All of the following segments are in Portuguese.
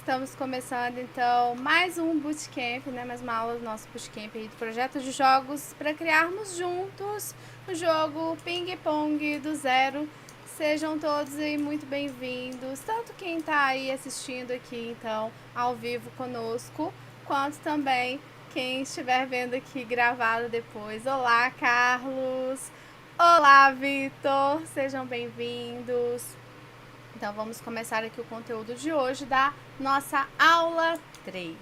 estamos começando então mais um bootcamp, né? Mais uma aula do nosso bootcamp aí do projeto de jogos para criarmos juntos o jogo Ping Pong do Zero. Sejam todos aí muito bem-vindos, tanto quem está aí assistindo aqui então ao vivo conosco, quanto também quem estiver vendo aqui gravado depois. Olá, Carlos! Olá, Vitor! Sejam bem-vindos! Então, vamos começar aqui o conteúdo de hoje da nossa aula 3.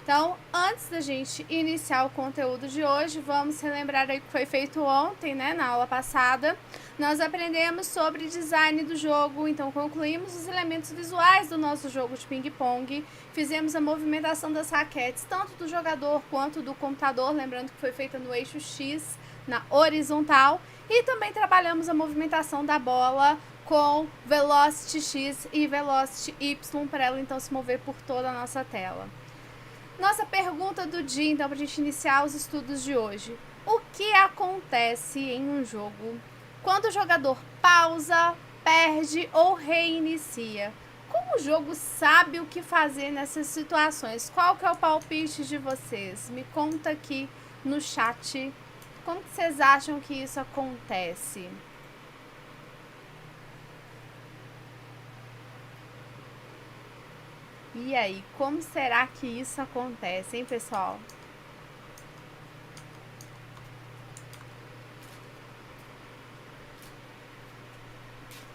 Então, antes da gente iniciar o conteúdo de hoje, vamos relembrar aí o que foi feito ontem, né, na aula passada. Nós aprendemos sobre design do jogo, então concluímos os elementos visuais do nosso jogo de ping-pong, fizemos a movimentação das raquetes, tanto do jogador quanto do computador, lembrando que foi feita no eixo X, na horizontal, e também trabalhamos a movimentação da bola com Velocity X e Velocity Y, para ela então se mover por toda a nossa tela. Nossa pergunta do dia, então, para a gente iniciar os estudos de hoje. O que acontece em um jogo quando o jogador pausa, perde ou reinicia? Como o jogo sabe o que fazer nessas situações? Qual que é o palpite de vocês? Me conta aqui no chat. Como que vocês acham que isso acontece? E aí, como será que isso acontece, hein, pessoal?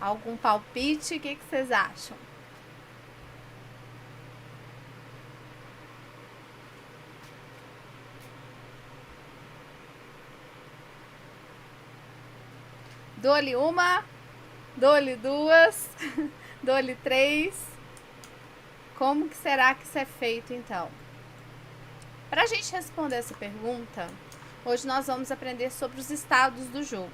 Algum palpite? O que vocês acham? Dou-lhe uma, dou-lhe duas, dou-lhe três. Como que será que isso é feito, então? Para a gente responder essa pergunta, hoje nós vamos aprender sobre os estados do jogo.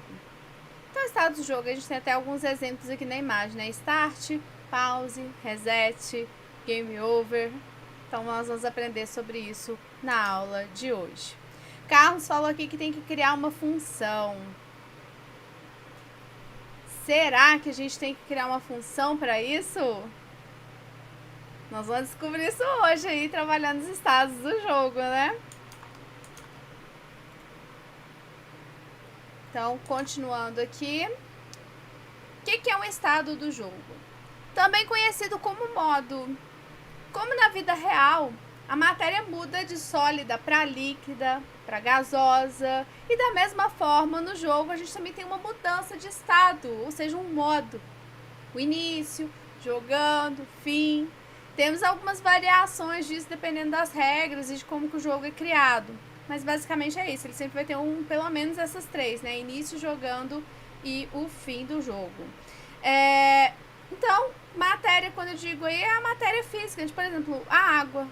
Então, estados do jogo, a gente tem até alguns exemplos aqui na imagem, né? Start, pause, reset, game over. Então, nós vamos aprender sobre isso na aula de hoje. Carlos falou aqui que tem que criar uma função. Será que a gente tem que criar uma função para isso? Nós vamos descobrir isso hoje aí, trabalhando os estados do jogo, né? Então, continuando aqui. O que é um estado do jogo? Também conhecido como modo. Como na vida real, a matéria muda de sólida para líquida, para gasosa. E da mesma forma, no jogo, a gente também tem uma mudança de estado, ou seja, um modo. O início, jogando, fim. Temos algumas variações disso dependendo das regras e de como que o jogo é criado. Mas basicamente é isso, ele sempre vai ter pelo menos essas três, né? Início, jogando e o fim do jogo. Então, matéria, quando eu digo aí, é a matéria física. Por exemplo, a água.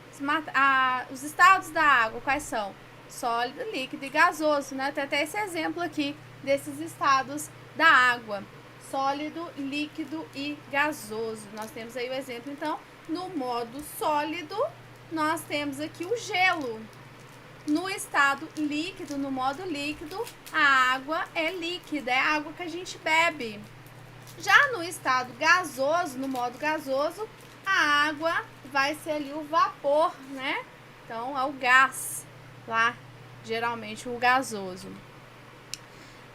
Os estados da água, quais são? Sólido, líquido e gasoso, né? Tem até esse exemplo aqui desses estados da água. Sólido, líquido e gasoso. Nós temos aí o exemplo, então, no modo sólido, nós temos aqui o gelo. No estado líquido, no modo líquido, a água é líquida, é a água que a gente bebe. Já no estado gasoso, no modo gasoso, a água vai ser ali o vapor, né? Então, é o gás, lá, geralmente o gasoso.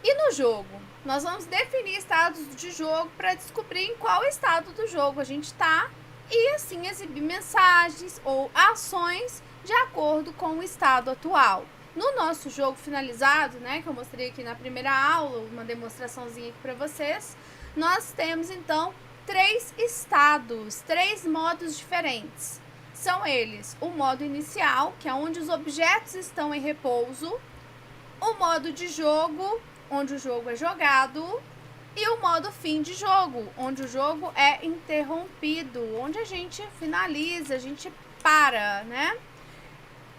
E no jogo? Nós vamos definir estados de jogo para descobrir em qual estado do jogo a gente está e assim exibir mensagens ou ações de acordo com o estado atual. No nosso jogo finalizado, né, que eu mostrei aqui na primeira aula, uma demonstraçãozinha aqui para vocês, nós temos então três estados, três modos diferentes. São eles o modo inicial, que é onde os objetos estão em repouso, o modo de jogo, onde o jogo é jogado, e o modo fim de jogo, onde o jogo é interrompido, onde a gente finaliza, a gente para, né?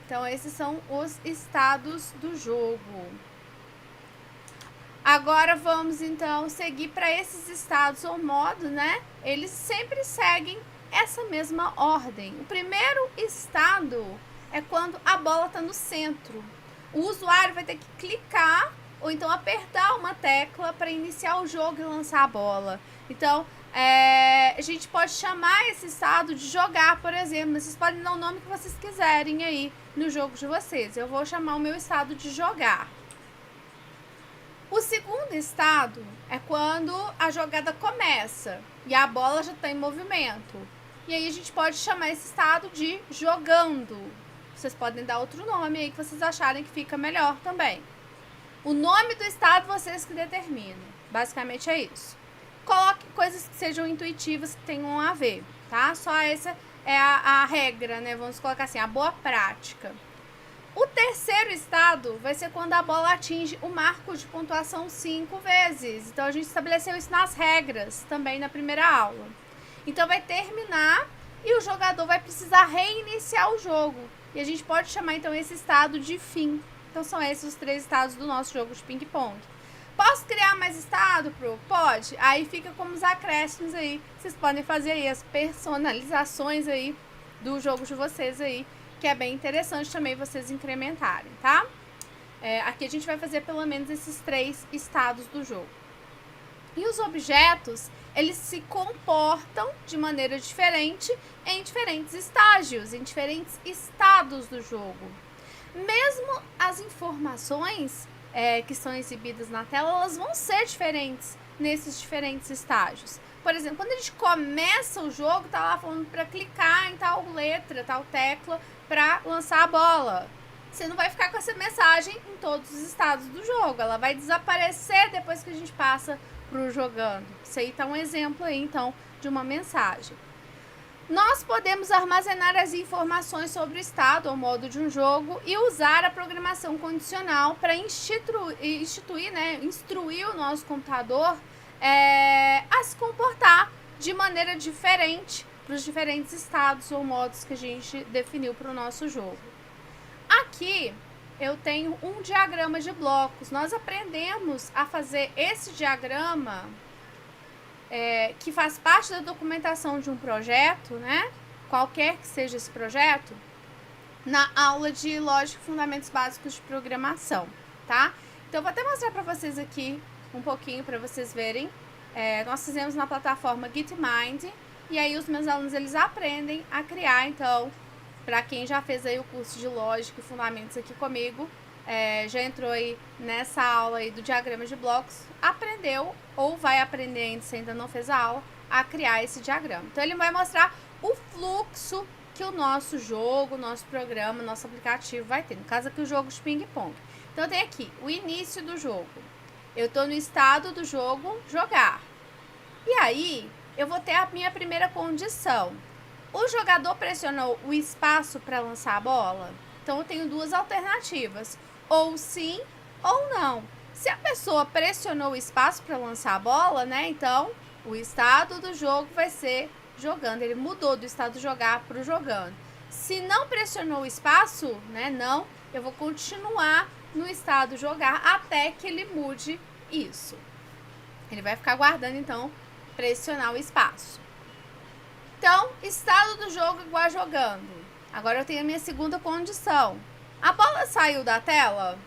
Então, esses são os estados do jogo. Agora, vamos, então, seguir para esses estados ou modos, né? Eles sempre seguem essa mesma ordem. O primeiro estado é quando a bola está no centro. O usuário vai ter que clicar ou então apertar uma tecla para iniciar o jogo e lançar a bola. Então, a gente pode chamar esse estado de jogar, por exemplo. Vocês podem dar o nome que vocês quiserem aí no jogo de vocês. Eu vou chamar o meu estado de jogar. O segundo estado é quando a jogada começa e a bola já está em movimento. E aí a gente pode chamar esse estado de jogando. Vocês podem dar outro nome aí que vocês acharem que fica melhor também. O nome do estado vocês que determinam. Basicamente é isso. Coloque coisas que sejam intuitivas, que tenham a ver, tá? Só essa é a regra, né? Vamos colocar assim, a boa prática. O terceiro estado vai ser quando a bola atinge o marco de pontuação 5 vezes. Então, a gente estabeleceu isso nas regras também na primeira aula. Então, vai terminar e o jogador vai precisar reiniciar o jogo. E a gente pode chamar, então, esse estado de fim. Então, são esses os 3 estados do nosso jogo de ping-pong. Posso criar mais estado, Pro? Pode. Aí fica como os acréscimos aí. Vocês podem fazer aí as personalizações aí do jogo de vocês aí, que é bem interessante também vocês incrementarem, tá? Aqui a gente vai fazer pelo menos esses 3 estados do jogo. E os objetos, eles se comportam de maneira diferente em diferentes estágios, em diferentes estados do jogo. Mesmo as informações que são exibidas na tela, elas vão ser diferentes nesses diferentes estágios. Por exemplo, quando a gente começa o jogo, tá lá falando para clicar em tal letra, tal tecla para lançar a bola. Você não vai ficar com essa mensagem em todos os estados do jogo. Ela vai desaparecer depois que a gente passa pro jogando. Isso aí tá um exemplo aí, então, de uma mensagem. Nós podemos armazenar as informações sobre o estado ou modo de um jogo e usar a programação condicional para instruir o nosso computador a se comportar de maneira diferente para os diferentes estados ou modos que a gente definiu para o nosso jogo. Aqui eu tenho um diagrama de blocos. Nós aprendemos a fazer esse diagrama que faz parte da documentação de um projeto, né? Qualquer que seja esse projeto, na aula de Lógica e Fundamentos Básicos de Programação, tá? Então, eu vou até mostrar para vocês aqui um pouquinho para vocês verem. Nós fizemos na plataforma Gitmind e aí os meus alunos, eles aprendem a criar, então, para quem já fez aí o curso de Lógica e Fundamentos aqui comigo, já entrou aí nessa aula aí do diagrama de blocos, aprendeu ou vai aprender ainda, se ainda não fez a aula, a criar esse diagrama. Então, ele vai mostrar o fluxo que o nosso jogo, nosso programa, nosso aplicativo vai ter. No caso aqui, o jogo de ping-pong. Então, tem aqui o início do jogo. Eu estou no estado do jogo jogar. E aí, eu vou ter a minha primeira condição. O jogador pressionou o espaço para lançar a bola? Então, eu tenho 2 alternativas. Ou sim ou não. Se a pessoa pressionou o espaço para lançar a bola, né? Então, o estado do jogo vai ser jogando. Ele mudou do estado de jogar para o jogando. Se não pressionou o espaço, né? Não, eu vou continuar no estado jogar até que ele mude isso. Ele vai ficar guardando, então, pressionar o espaço. Então, estado do jogo igual a jogando. Agora eu tenho a minha segunda condição. A bola saiu da tela?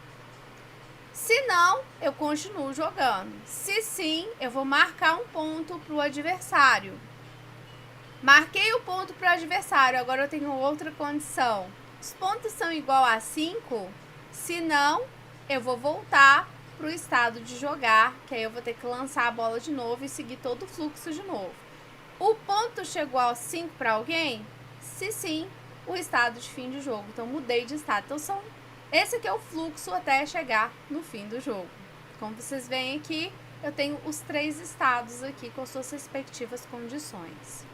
Se não, eu continuo jogando. Se sim, eu vou marcar um ponto para o adversário. Marquei o ponto para o adversário, agora eu tenho outra condição. Os pontos são igual a 5? Se não, eu vou voltar para o estado de jogar, que aí eu vou ter que lançar a bola de novo e seguir todo o fluxo de novo. O ponto chegou a 5 para alguém? Se sim, o estado de fim de jogo. Então, mudei de estado. Então, esse aqui é o fluxo até chegar no fim do jogo. Como vocês veem aqui, eu tenho os 3 estados aqui com suas respectivas condições.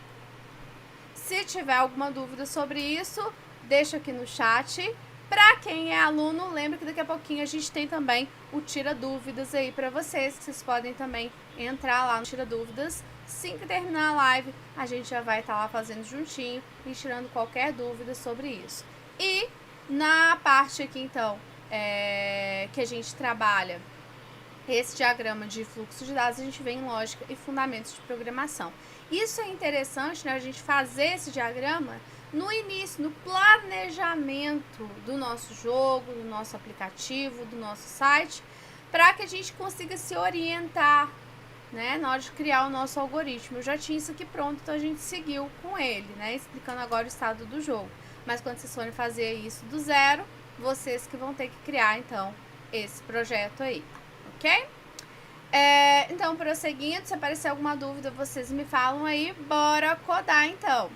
Se tiver alguma dúvida sobre isso, deixa aqui no chat. Para quem é aluno, lembre que daqui a pouquinho a gente tem também o Tira Dúvidas aí para vocês, que vocês podem também entrar lá no Tira Dúvidas. Assim que terminar a live, a gente já vai estar lá fazendo juntinho e tirando qualquer dúvida sobre isso. E na parte aqui, então, que a gente trabalha esse diagrama de fluxo de dados, a gente vê em lógica e fundamentos de programação. Isso é interessante, né, a gente fazer esse diagrama no início, no planejamento do nosso jogo, do nosso aplicativo, do nosso site, para que a gente consiga se orientar né, na hora de criar o nosso algoritmo. Eu já tinha isso aqui pronto, então a gente seguiu com ele, né, explicando agora o estado do jogo. Mas quando vocês forem fazer isso do zero, vocês que vão ter que criar, então, esse projeto aí, ok? Então, prosseguindo, se aparecer alguma dúvida, vocês me falam aí. Bora codar, então.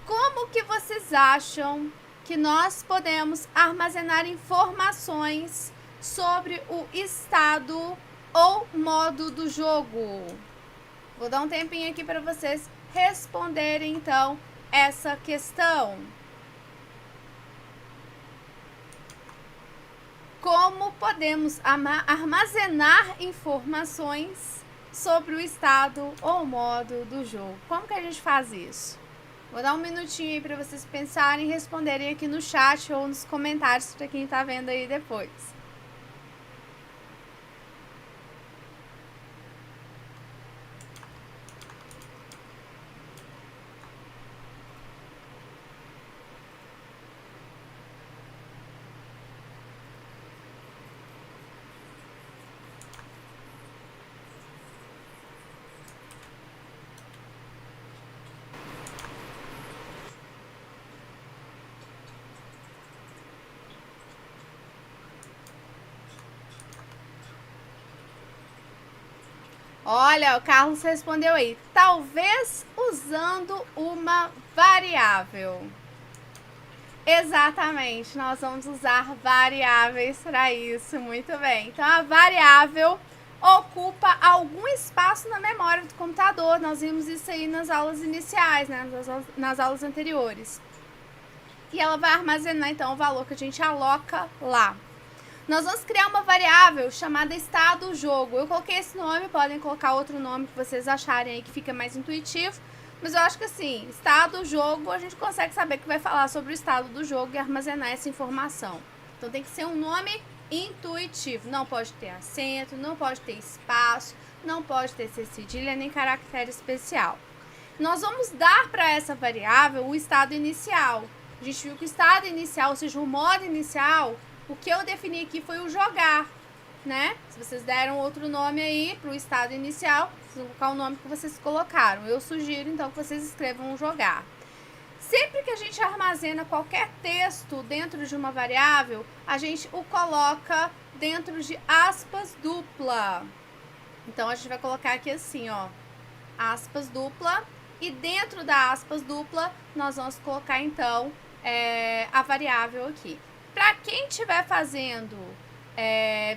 Como que vocês acham que nós podemos armazenar informações sobre o estado ou modo do jogo? Vou dar um tempinho aqui para vocês responderem, então, essa questão. Como podemos armazenar informações sobre o estado ou modo do jogo? Como que a gente faz isso? Vou dar um minutinho aí para vocês pensarem e responderem aqui no chat ou nos comentários para quem tá vendo aí depois. Olha, o Carlos respondeu aí. Talvez usando uma variável. Exatamente, nós vamos usar variáveis para isso. Muito bem. Então, a variável ocupa algum espaço na memória do computador. Nós vimos isso aí nas aulas iniciais, né? Nas aulas anteriores. E ela vai armazenar, então, o valor que a gente aloca lá. Nós vamos criar uma variável chamada estado jogo. Eu coloquei esse nome, podem colocar outro nome que vocês acharem aí que fica mais intuitivo. Mas eu acho que assim, estado jogo, a gente consegue saber que vai falar sobre o estado do jogo e armazenar essa informação. Então tem que ser um nome intuitivo. Não pode ter acento, não pode ter espaço, não pode ter cedilha nem caractere especial. Nós vamos dar para essa variável o estado inicial. A gente viu que o estado inicial, ou seja, o modo inicial, o que eu defini aqui foi o jogar, né? Se vocês deram outro nome aí para o estado inicial, vocês vão colocar o nome que vocês colocaram. Eu sugiro, então, que vocês escrevam jogar. Sempre que a gente armazena qualquer texto dentro de uma variável, a gente o coloca dentro de aspas dupla. Então, a gente vai colocar aqui assim, ó, aspas dupla. E dentro da aspas dupla, nós vamos colocar, então, a variável aqui. Para quem estiver fazendo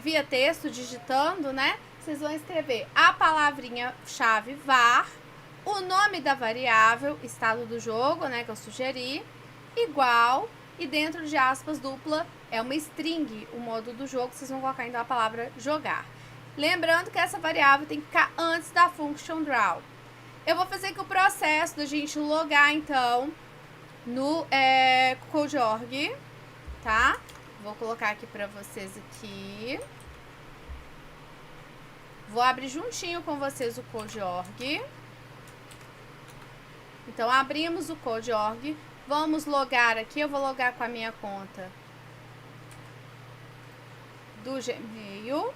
via texto, digitando, né? Vocês vão escrever a palavrinha-chave var, o nome da variável, estado do jogo, né? Que eu sugeri, igual, e dentro de aspas dupla é uma string, o modo do jogo, vocês vão colocar então a palavra jogar. Lembrando que essa variável tem que ficar antes da function draw. Eu vou fazer aqui o processo da gente logar, então, no Code.org. Tá? Vou colocar aqui pra vocês aqui. Vou abrir juntinho com vocês o Code.org. Então, abrimos o Code.org. Vamos logar aqui. Eu vou logar com a minha conta do Gmail.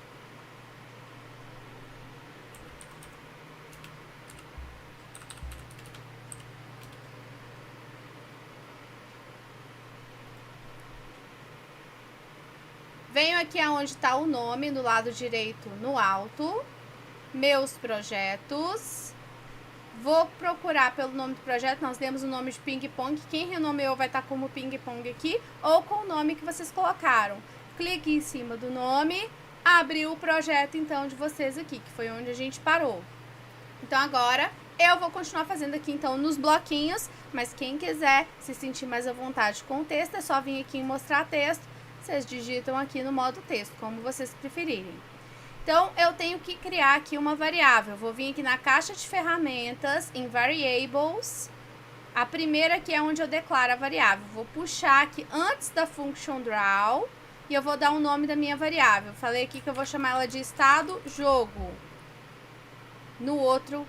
Venho aqui aonde está o nome, do lado direito no alto, meus projetos, vou procurar pelo nome do projeto, nós demos o nome de Ping Pong, quem renomeou vai estar como Ping Pong aqui, ou com o nome que vocês colocaram. Clique em cima do nome, abriu o projeto então de vocês aqui, que foi onde a gente parou. Então agora eu vou continuar fazendo aqui então nos bloquinhos, mas quem quiser se sentir mais à vontade com o texto, é só vir aqui em mostrar texto. Vocês digitam aqui no modo texto, como vocês preferirem. Então, eu tenho que criar aqui uma variável. Vou vir aqui na caixa de ferramentas, em Variables. A primeira aqui é onde eu declaro a variável. Vou puxar aqui antes da function draw e eu vou dar o nome da minha variável. Falei aqui que eu vou chamar ela de estado jogo. No outro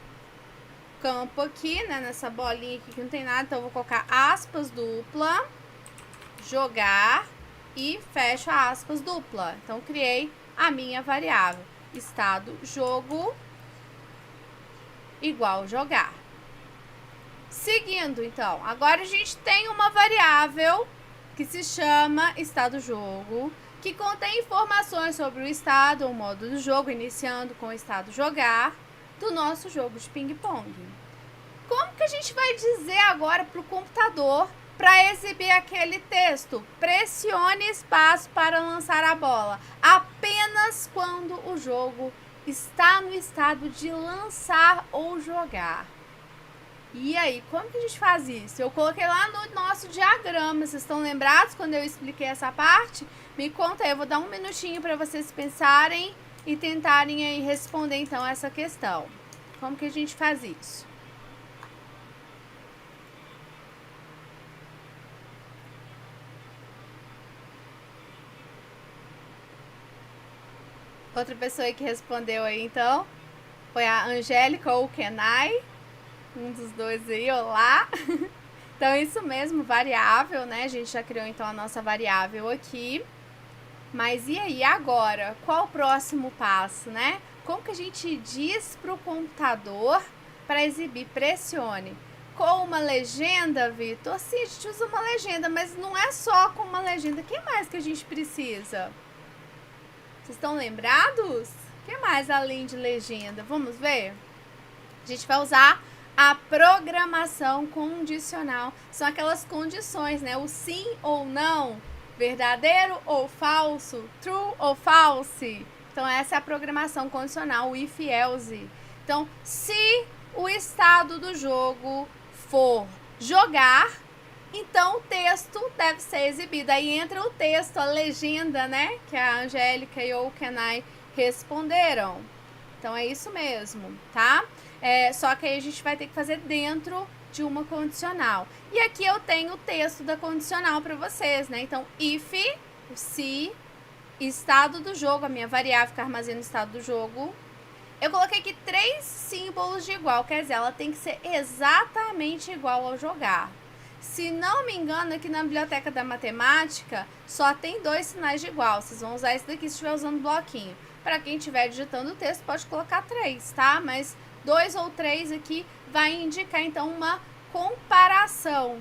campo aqui, né, nessa bolinha aqui que não tem nada, então eu vou colocar aspas dupla, jogar, e fecho aspas dupla. Então, criei a minha variável, estado jogo, igual jogar. Seguindo, então, agora a gente tem uma variável que se chama estado jogo, que contém informações sobre o estado ou modo do jogo, iniciando com o estado jogar, do nosso jogo de ping-pong. Como que a gente vai dizer agora para o computador para exibir aquele texto? Pressione espaço para lançar a bola, apenas quando o jogo está no estado de lançar ou jogar. E aí, como que a gente faz isso? Eu coloquei lá no nosso diagrama. Vocês estão lembrados quando eu expliquei essa parte? Me conta aí, eu vou dar um minutinho para vocês pensarem e tentarem aí responder então essa questão. Como que a gente faz isso? Outra pessoa que respondeu aí então foi a Angélica ou o Kenai. Um dos dois aí, olá. Então, isso mesmo, variável, né? A gente já criou, então, a nossa variável aqui. Mas e aí, agora? Qual o próximo passo, né? Como que a gente diz para o computador para exibir? Pressione. Com uma legenda, Vitor? Sim, a gente usa uma legenda, mas não é só com uma legenda. O que mais que a gente precisa? Vocês estão lembrados? O que mais além de legenda? Vamos ver? A gente vai usar a programação condicional. São aquelas condições, né? O sim ou não, verdadeiro ou falso, true ou false. Então, essa é a programação condicional, o if else. Então, se o estado do jogo for jogar, então o texto deve ser exibido. Aí entra o texto, a legenda, né? Que a Angélica e o Kenai responderam. Então, é isso mesmo, tá? Só que aí a gente vai ter que fazer dentro de uma condicional. E aqui eu tenho o texto da condicional para vocês, né? Então, if, se, estado do jogo, a minha variável que armazena o estado do jogo. Eu coloquei aqui 3 símbolos de igual, quer dizer, ela tem que ser exatamente igual ao jogar. Se não me engano, aqui na biblioteca da matemática, só tem 2 sinais de igual. Vocês vão usar esse daqui se estiver usando bloquinho. Para quem estiver digitando o texto, pode colocar 3, tá? Mas 2 ou 3 aqui vai indicar, então, uma comparação.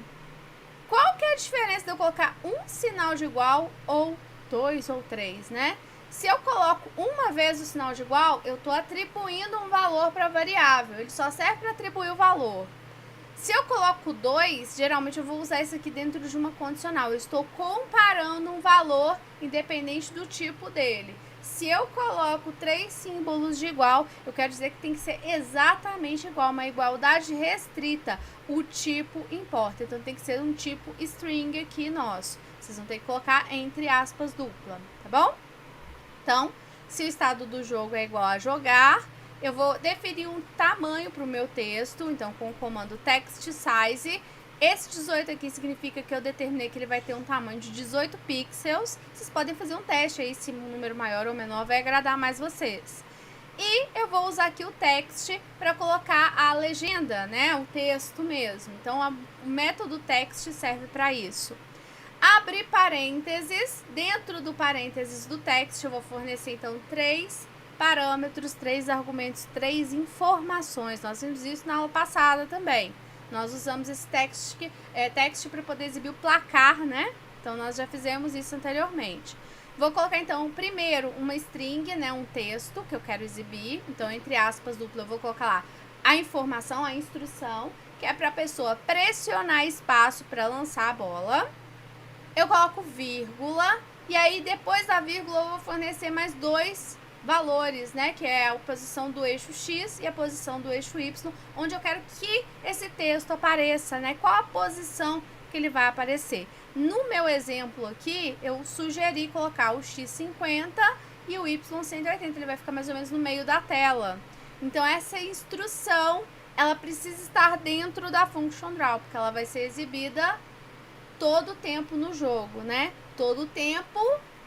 Qual que é a diferença de eu colocar um sinal de igual ou 2 ou 3, né? Se eu coloco uma vez o sinal de igual, eu estou atribuindo um valor para a variável. Ele só serve para atribuir o valor. Se eu coloco 2, geralmente eu vou usar isso aqui dentro de uma condicional. Eu estou comparando um valor independente do tipo dele. Se eu coloco 3 símbolos de igual, eu quero dizer que tem que ser exatamente igual, uma igualdade restrita. O tipo importa, então tem que ser um tipo string aqui nosso. Vocês vão ter que colocar entre aspas dupla, tá bom? Então, se o estado do jogo é igual a jogar, eu vou definir um tamanho para o meu texto, então com o comando text size. Esse 18 aqui significa que eu determinei que ele vai ter um tamanho de 18 pixels. Vocês podem fazer um teste aí, se um número maior ou menor vai agradar mais vocês. E eu vou usar aqui o text para colocar a legenda, né? O texto mesmo. Então, o método text serve para isso. Abrir parênteses. Dentro do parênteses do text, eu vou fornecer, então, 3 parâmetros, 3 argumentos, 3 informações. Nós vimos isso na aula passada também. Nós usamos esse text para poder exibir o placar, né? Então, nós já fizemos isso anteriormente. Vou colocar, então, primeiro uma string, né? Um texto que eu quero exibir. Então, entre aspas, dupla, eu vou colocar lá a informação, a instrução, que é para a pessoa pressionar espaço para lançar a bola. Eu coloco vírgula. E aí, depois da vírgula, eu vou fornecer mais 2 valores, né, que é a posição do eixo X e a posição do eixo Y, onde eu quero que esse texto apareça, né, qual a posição que ele vai aparecer. No meu exemplo aqui, eu sugeri colocar o X 50 e o Y 180, ele vai ficar mais ou menos no meio da tela. Então, essa instrução, ela precisa estar dentro da function draw, porque ela vai ser exibida todo o tempo no jogo, né, todo o tempo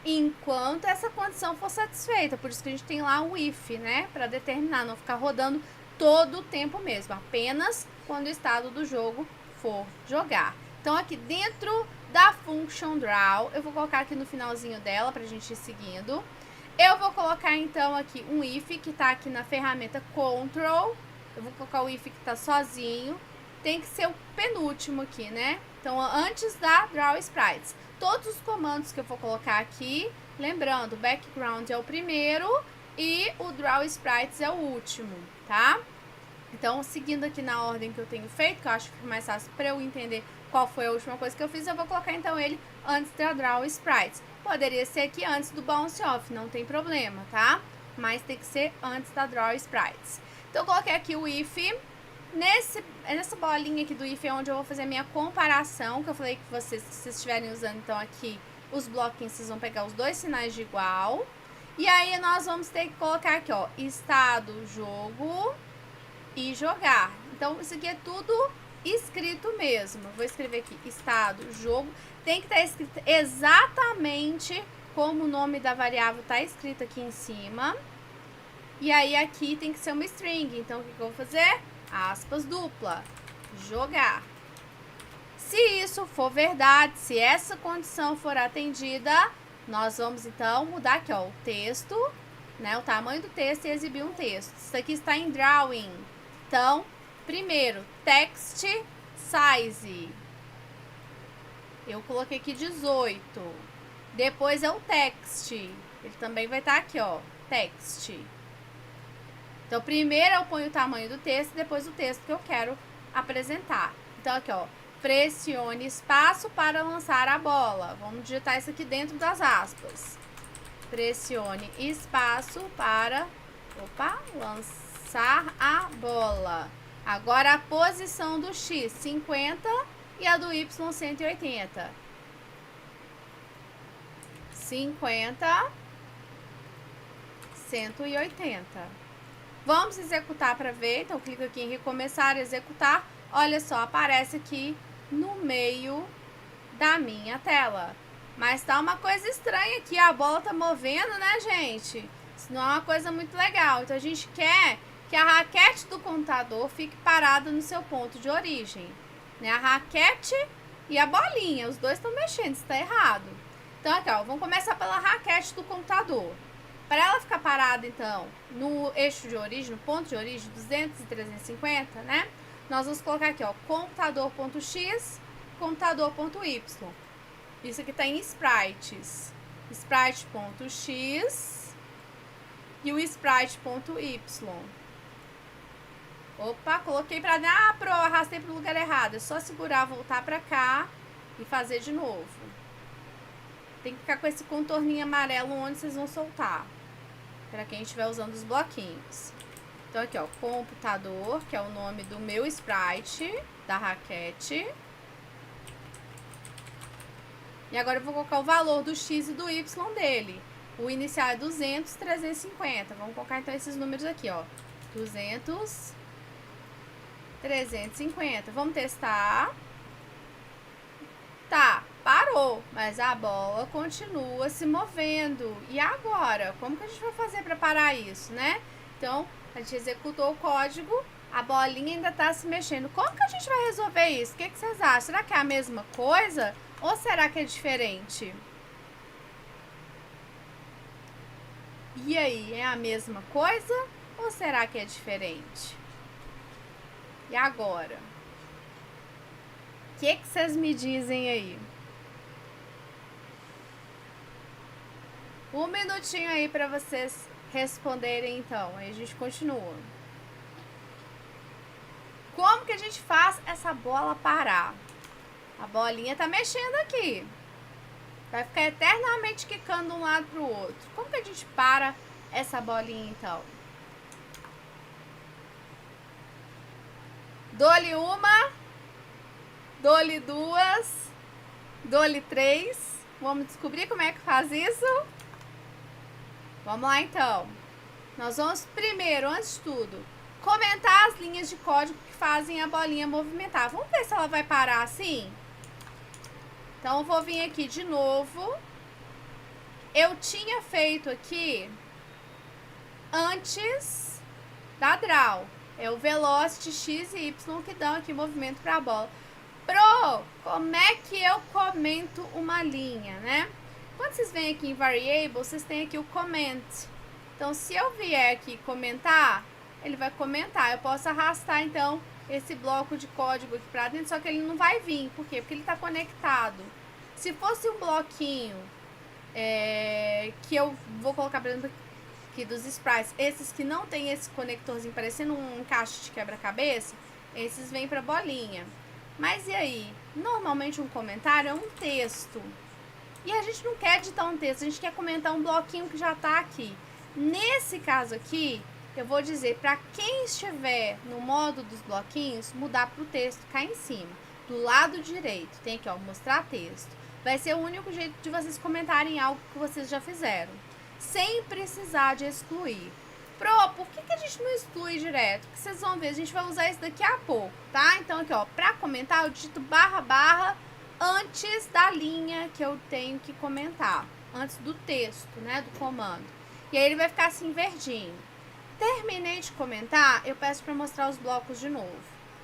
enquanto essa condição for satisfeita. Por isso que a gente tem lá o if, né? Para determinar, não ficar rodando todo o tempo mesmo. Apenas quando o estado do jogo for jogar. Então, aqui dentro da function draw, eu vou colocar aqui no finalzinho dela para a gente ir seguindo. Eu vou colocar, então, aqui um if, que está aqui na ferramenta control. eu vou colocar o if que tá sozinho. Tem que ser o penúltimo aqui, né? Então, antes da Draw Sprites. Todos os comandos que eu vou colocar aqui, lembrando, o background é o primeiro e o Draw Sprites é o último, tá? Então, seguindo aqui na ordem que eu tenho feito, que eu acho que fica mais fácil para eu entender qual foi a última coisa que eu fiz, eu vou colocar então ele antes da Draw Sprites. Poderia ser aqui antes do Bounce Off, não tem problema, tá? Mas tem que ser antes da Draw Sprites. Então, eu coloquei aqui o if. Nessa bolinha aqui do if é onde eu vou fazer a minha comparação, que eu falei que se vocês estiverem usando então aqui os bloquinhos, vocês vão pegar os dois sinais de igual. E aí nós vamos ter que colocar aqui, ó, estado, jogo e jogar. Então, isso aqui é tudo escrito mesmo. Eu vou escrever aqui, estado, jogo. Tem que estar escrito exatamente como o nome da variável está escrito aqui em cima. E aí, aqui tem que ser uma string. Então, o que eu vou fazer? Aspas dupla, jogar. Se isso for verdade, se essa condição for atendida, nós vamos, então, mudar aqui, ó, o texto, né, o tamanho do texto e exibir um texto. Isso aqui está em drawing. Então, primeiro, text size. Eu coloquei aqui 18. Depois é o text. Ele também vai estar aqui, ó, text. Então, primeiro eu ponho o tamanho do texto, depois o texto que eu quero apresentar. Então, aqui, ó, pressione espaço para lançar a bola. Vamos digitar isso aqui dentro das aspas. Pressione espaço para, lançar a bola. Agora, a posição do X, 50, e a do Y, 180. 50, 180. Vamos executar para ver. Então, clico aqui em recomeçar, executar. Olha só, aparece aqui no meio da minha tela. Mas tá uma coisa estranha aqui. A bola tá movendo, né, gente? Isso não é uma coisa muito legal. Então, a gente quer que a raquete do computador fique parada no seu ponto de origem. Né? A raquete e a bolinha. Os dois estão mexendo. Isso tá errado. Então, aqui, ó. Vamos começar pela raquete do computador. Para ela ficar parada, então, no eixo de origem, no ponto de origem, 200 e 350, né? Nós vamos colocar aqui, ó, computador.x, computador.y. Isso aqui tá em sprites. Sprite.x e o sprite.y. Opa, coloquei pra... Ah, arrastei pro lugar errado. É só segurar, voltar pra cá e fazer de novo. Tem que ficar com esse contorninho amarelo onde vocês vão soltar. Para quem estiver usando os bloquinhos. Então, aqui, ó, computador, que é o nome do meu sprite, da raquete. E agora eu vou colocar o valor do X e do Y dele. O inicial é 200, 350. Vamos colocar, então, esses números aqui, ó. 200, 350. Vamos testar. Tá, parou, mas a bola continua se movendo. E agora? Como que a gente vai fazer para parar isso, né? Então, a gente executou o código, a bolinha ainda tá se mexendo. Como que a gente vai resolver isso? O que vocês acham? Será que é a mesma coisa ou será que é diferente? E aí, é a mesma coisa ou será que é diferente? E agora? O que vocês me dizem aí? Um minutinho aí para vocês responderem, então. Aí a gente continua. Como que a gente faz essa bola parar? A bolinha tá mexendo aqui. Vai ficar eternamente quicando de um lado pro outro. Como que a gente para essa bolinha, então? Dou-lhe uma. Dou-lhe duas. Dou-lhe três. Vamos descobrir como é que faz isso? Vamos lá, então. Nós vamos primeiro, antes de tudo, comentar as linhas de código que fazem a bolinha movimentar. Vamos ver se ela vai parar assim? Então, eu vou vir aqui de novo. Eu tinha feito aqui antes da draw. É o velocity x e y que dão aqui movimento para a bola. Como é que eu comento uma linha, né? Quando vocês vêm aqui em variable, vocês têm aqui o comment. Então, se eu vier aqui comentar, ele vai comentar. Eu posso arrastar, então, esse bloco de código aqui pra dentro, só que ele não vai vir. Por quê? Porque ele tá conectado. Se fosse um bloquinho que eu vou colocar, por exemplo, aqui dos sprites, esses que não tem esse conectorzinho parecendo um encaixe de quebra-cabeça, esses vêm pra bolinha. Mas e aí? Normalmente um comentário é um texto. E a gente não quer editar um texto, a gente quer comentar um bloquinho que já tá aqui. Nesse caso aqui, eu vou dizer para quem estiver no modo dos bloquinhos, mudar para o texto cá em cima. Do lado direito, tem aqui, ó, mostrar texto. Vai ser o único jeito de vocês comentarem algo que vocês já fizeram, sem precisar de excluir. Pro, por que a gente não exclui direto? Porque vocês vão ver, a gente vai usar isso daqui a pouco, tá? Então aqui, ó, para comentar, eu digito // antes da linha que eu tenho que comentar, antes do texto, né, do comando. E aí ele vai ficar assim verdinho. Terminei de comentar, eu peço para mostrar os blocos de novo.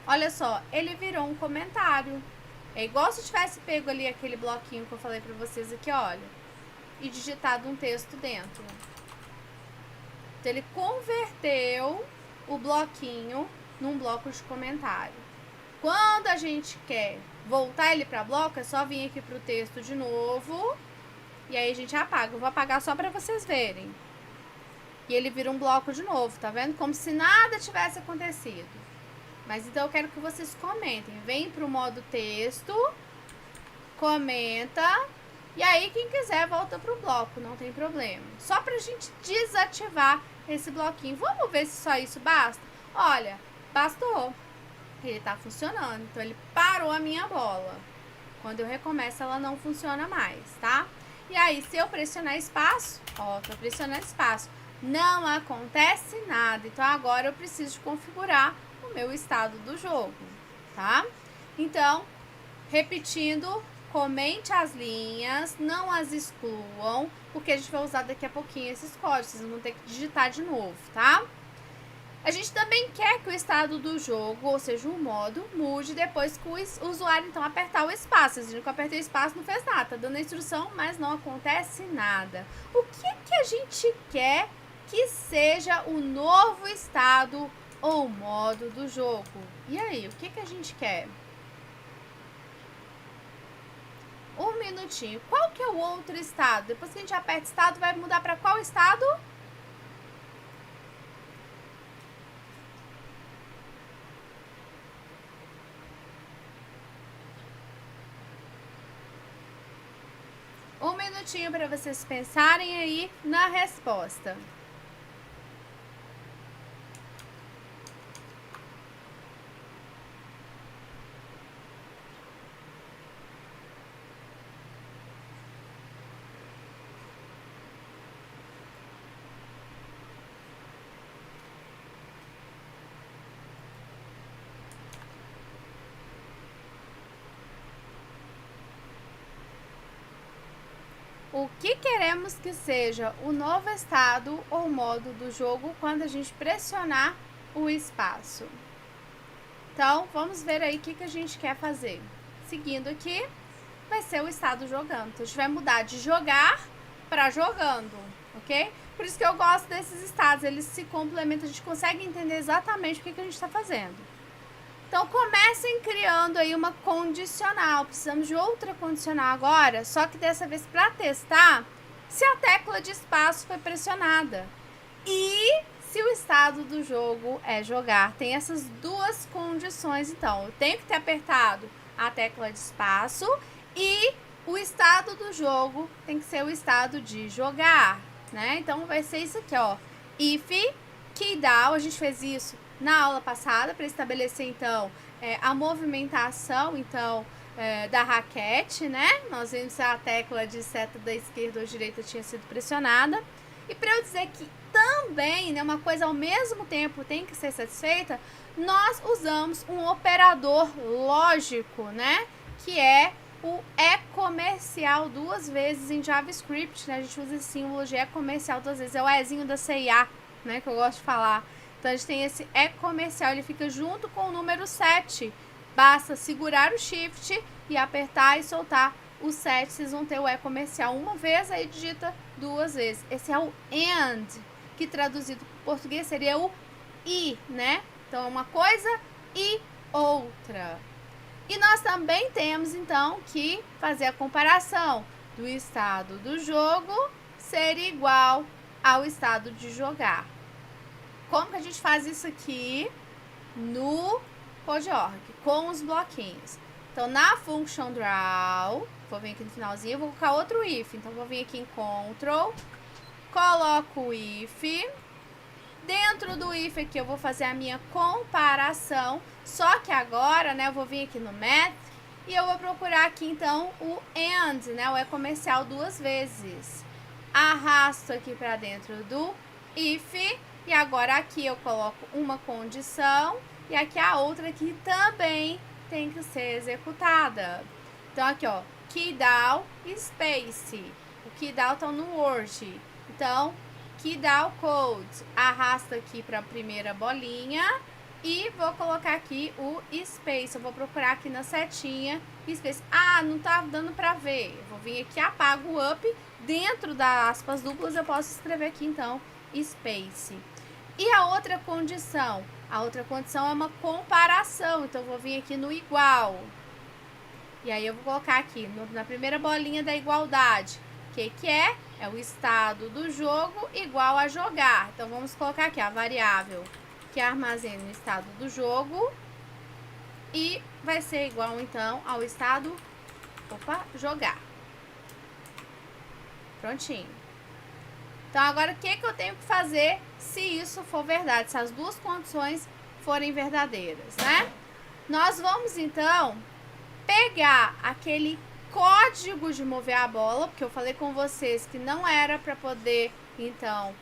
Olha só, ele virou um comentário. É igual se eu tivesse pego ali aquele bloquinho que eu falei para vocês aqui, olha, e digitado um texto dentro. Então ele converteu o bloquinho num bloco de comentário. Quando a gente quer voltar ele para bloco, é só vir aqui para o texto de novo. E aí a gente apaga. Eu vou apagar só para vocês verem. E ele vira um bloco de novo, tá vendo? Como se nada tivesse acontecido. Mas então eu quero que vocês comentem. Vem pro modo texto, comenta, e aí quem quiser volta pro bloco, não tem problema. Só pra gente desativar esse bloquinho. Vamos ver se só isso basta? Olha, bastou. Ele tá funcionando, então ele parou a minha bola. Quando eu recomeço, ela não funciona mais, tá? E aí, se eu pressionar espaço, ó, tô pressionando espaço, não acontece nada. Então, agora eu preciso configurar o meu estado do jogo, tá? Então, repetindo, comente as linhas, não as excluam, porque a gente vai usar daqui a pouquinho esses códigos, vocês vão ter que digitar de novo, tá? A gente também quer que o estado do jogo, ou seja, o modo, mude depois que o usuário, então, apertar o espaço. Vocês viram que eu apertei o espaço, não fez nada. Tá dando a instrução, mas não acontece nada. O que a gente quer que seja o novo estado ou modo do jogo? E aí, o que a gente quer? Um minutinho. Qual que é o outro estado? Depois que a gente aperta estado, vai mudar para qual estado? Um minutinho para vocês pensarem aí na resposta. O que queremos que seja o novo estado ou modo do jogo quando a gente pressionar o espaço? Então, vamos ver aí o que a gente quer fazer. Seguindo aqui, vai ser o estado jogando. Então, a gente vai mudar de jogar para jogando, ok? Por isso que eu gosto desses estados, eles se complementam, a gente consegue entender exatamente o que a gente está fazendo. Então, comecem criando aí uma condicional. Precisamos de outra condicional agora, só que dessa vez para testar se a tecla de espaço foi pressionada e se o estado do jogo é jogar. Tem essas duas condições, então. Eu tenho que ter apertado a tecla de espaço e o estado do jogo tem que ser o estado de jogar, né? Então, vai ser isso aqui, ó. If keydown, a gente fez isso na aula passada para estabelecer, então, a movimentação, então, da raquete, né? Nós vimos se a tecla de seta da esquerda ou direita tinha sido pressionada. E para eu dizer que também, né, uma coisa ao mesmo tempo tem que ser satisfeita, nós usamos um operador lógico, né? Que é o e-comercial duas vezes em JavaScript, né? A gente usa esse símbolo de e-comercial duas vezes. É o ezinho da CIA, né? Que eu gosto de falar. Então, a gente tem esse e-comercial, ele fica junto com o número 7. Basta segurar o shift e apertar e soltar o 7. Vocês vão ter o e-comercial uma vez, aí digita duas vezes. Esse é o AND, que traduzido para o português seria o e, né? Então, uma coisa e outra. E nós também temos, então, que fazer a comparação do estado do jogo ser igual ao estado de jogar. Como que a gente faz isso aqui no Code.org? Com os bloquinhos. Então, na function draw, vou vir aqui no finalzinho, vou colocar outro if. Então, vou vir aqui em control, coloco o if. Dentro do if aqui eu vou fazer a minha comparação, só que agora, né, eu vou vir aqui no math e eu vou procurar aqui então o and, né, o é comercial 2 vezes. Arrasto aqui para dentro do if e agora aqui eu coloco uma condição e aqui a outra que também tem que ser executada. Então aqui, ó, keydown space. O keydown tá no word. Então, keydown code, arrasta aqui para a primeira bolinha e vou colocar aqui o space. Eu vou procurar aqui na setinha space. Ah, não tá dando para ver. Eu vou vir aqui, apago o up. Dentro das aspas duplas eu posso escrever aqui então space. E a outra condição? A outra condição é uma comparação. Então eu vou vir aqui no igual. E aí eu vou colocar aqui na primeira bolinha da igualdade. O que é? É o estado do jogo igual a jogar. Então, vamos colocar aqui a variável que armazena o estado do jogo. E vai ser igual, então, ao estado, jogar. Prontinho. Então, agora, o que eu tenho que fazer se isso for verdade? Se as duas condições forem verdadeiras, né? Nós vamos, então, pegar aquele código de mover a bola, porque eu falei com vocês que não era para poder, então,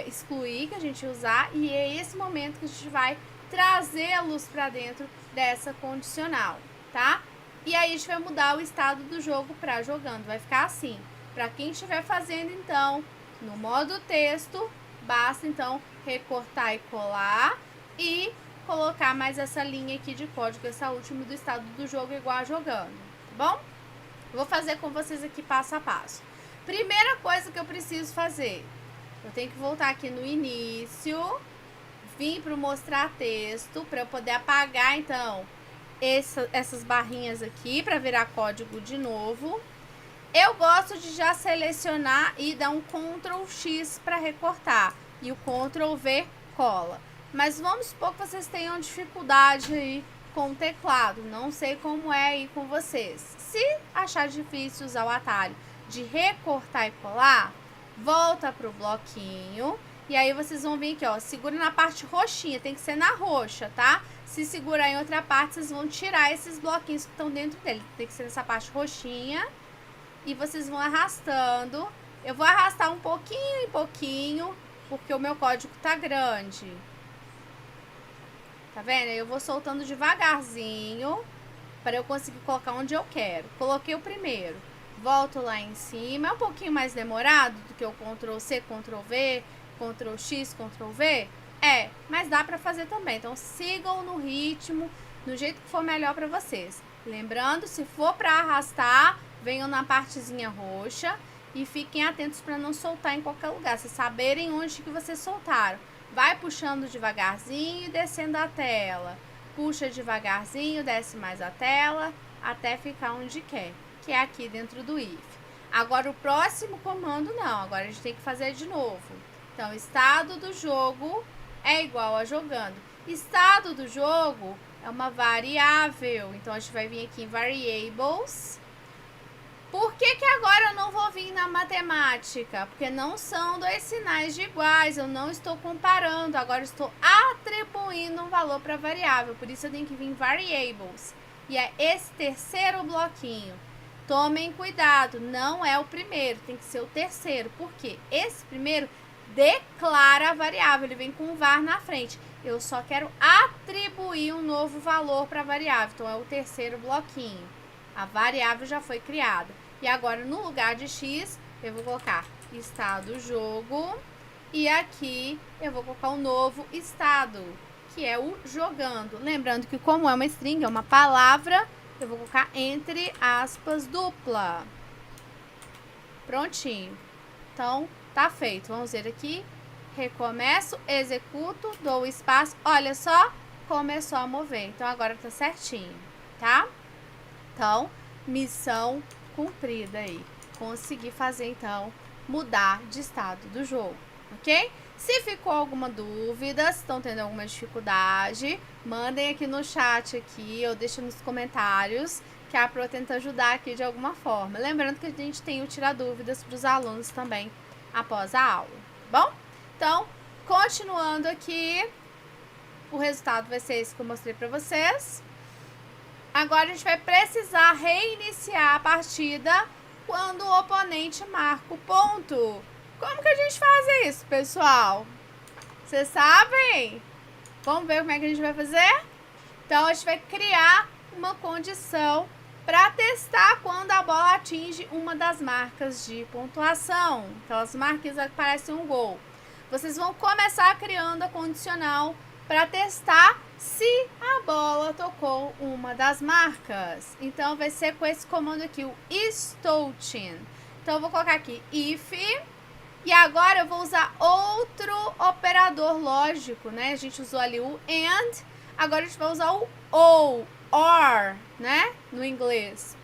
excluir, que a gente ia usar, e é esse momento que a gente vai trazê-los para dentro dessa condicional, tá? E aí a gente vai mudar o estado do jogo para jogando, vai ficar assim. Para quem estiver fazendo, então, no modo texto, basta, então, recortar e colar e colocar mais essa linha aqui de código, essa última do estado do jogo igual a jogando, tá bom? Vou fazer com vocês aqui passo a passo. Primeira coisa que eu preciso fazer, eu tenho que voltar aqui no início, vir para o mostrar texto, para eu poder apagar, então, essas barrinhas aqui, para virar código de novo. Eu gosto de já selecionar e dar um Ctrl X para recortar e o Ctrl V cola. Mas vamos supor que vocês tenham dificuldade aí com o teclado, não sei como é aí com vocês. Se achar difícil usar o atalho de recortar e colar, volta pro bloquinho e aí vocês vão vir aqui, ó, segura na parte roxinha, tem que ser na roxa, tá? Se segurar em outra parte, vocês vão tirar esses bloquinhos que estão dentro dele, tem que ser nessa parte roxinha e vocês vão arrastando. Eu vou arrastar um pouquinho em pouquinho, porque o meu código tá grande. Tá vendo? Eu vou soltando devagarzinho para eu conseguir colocar onde eu quero. Coloquei o primeiro. Volto lá em cima. É um pouquinho mais demorado do que o Ctrl C, Ctrl V, Ctrl X, Ctrl V. É, mas dá para fazer também. Então, sigam no ritmo, do jeito que for melhor para vocês. Lembrando, se for para arrastar, venham na partezinha roxa e fiquem atentos para não soltar em qualquer lugar. Vocês saberem onde que vocês soltaram. Vai puxando devagarzinho e descendo a tela. Puxa devagarzinho, desce mais a tela, até ficar onde quer, que é aqui dentro do if. Agora, o próximo comando não, agora a gente tem que fazer de novo. Então, estado do jogo é igual a jogando. Estado do jogo é uma variável, então a gente vai vir aqui em Variables. Por que que agora eu não vou vir na matemática? Porque não são dois sinais de iguais, eu não estou comparando, agora estou atribuindo um valor para a variável, por isso eu tenho que vir em Variables. E é esse terceiro bloquinho. Tomem cuidado, não é o primeiro, tem que ser o terceiro, porque esse primeiro declara a variável, ele vem com um var na frente. Eu só quero atribuir um novo valor para a variável, então é o terceiro bloquinho. A variável já foi criada. E agora, no lugar de x, eu vou colocar estado jogo. E aqui, eu vou colocar um novo estado, que é o jogando. Lembrando que como é uma string, é uma palavra, eu vou colocar entre aspas dupla. Prontinho. Então, tá feito. Vamos ver aqui. recomeço, executo, dou espaço. Olha só, começou a mover. Então, agora tá certinho, tá? Então, missão cumprida aí. Consegui fazer, então, mudar de estado do jogo, ok? Se ficou alguma dúvida, se estão tendo alguma dificuldade, mandem aqui no chat aqui, ou deixem nos comentários, que a Pro tenta ajudar aqui de alguma forma. Lembrando que a gente tem o Tirar Dúvidas para os alunos também após a aula, tá bom? Então, continuando aqui, o resultado vai ser esse que eu mostrei para vocês. Agora a gente vai precisar reiniciar a partida quando o oponente marca o ponto. Como que a gente faz isso, pessoal? Vocês sabem? Vamos ver como é que a gente vai fazer? Então, a gente vai criar uma condição para testar quando a bola atinge uma das marcas de pontuação. Aquelas marcas que parecem um gol. Vocês vão começar criando a condicional para testar se a bola tocou uma das marcas. Então, vai ser com esse comando aqui, o is_touching. Então, eu vou colocar aqui if. E agora eu vou usar outro operador lógico, né? A gente usou ali o and. Agora a gente vai usar o or, né? No inglês.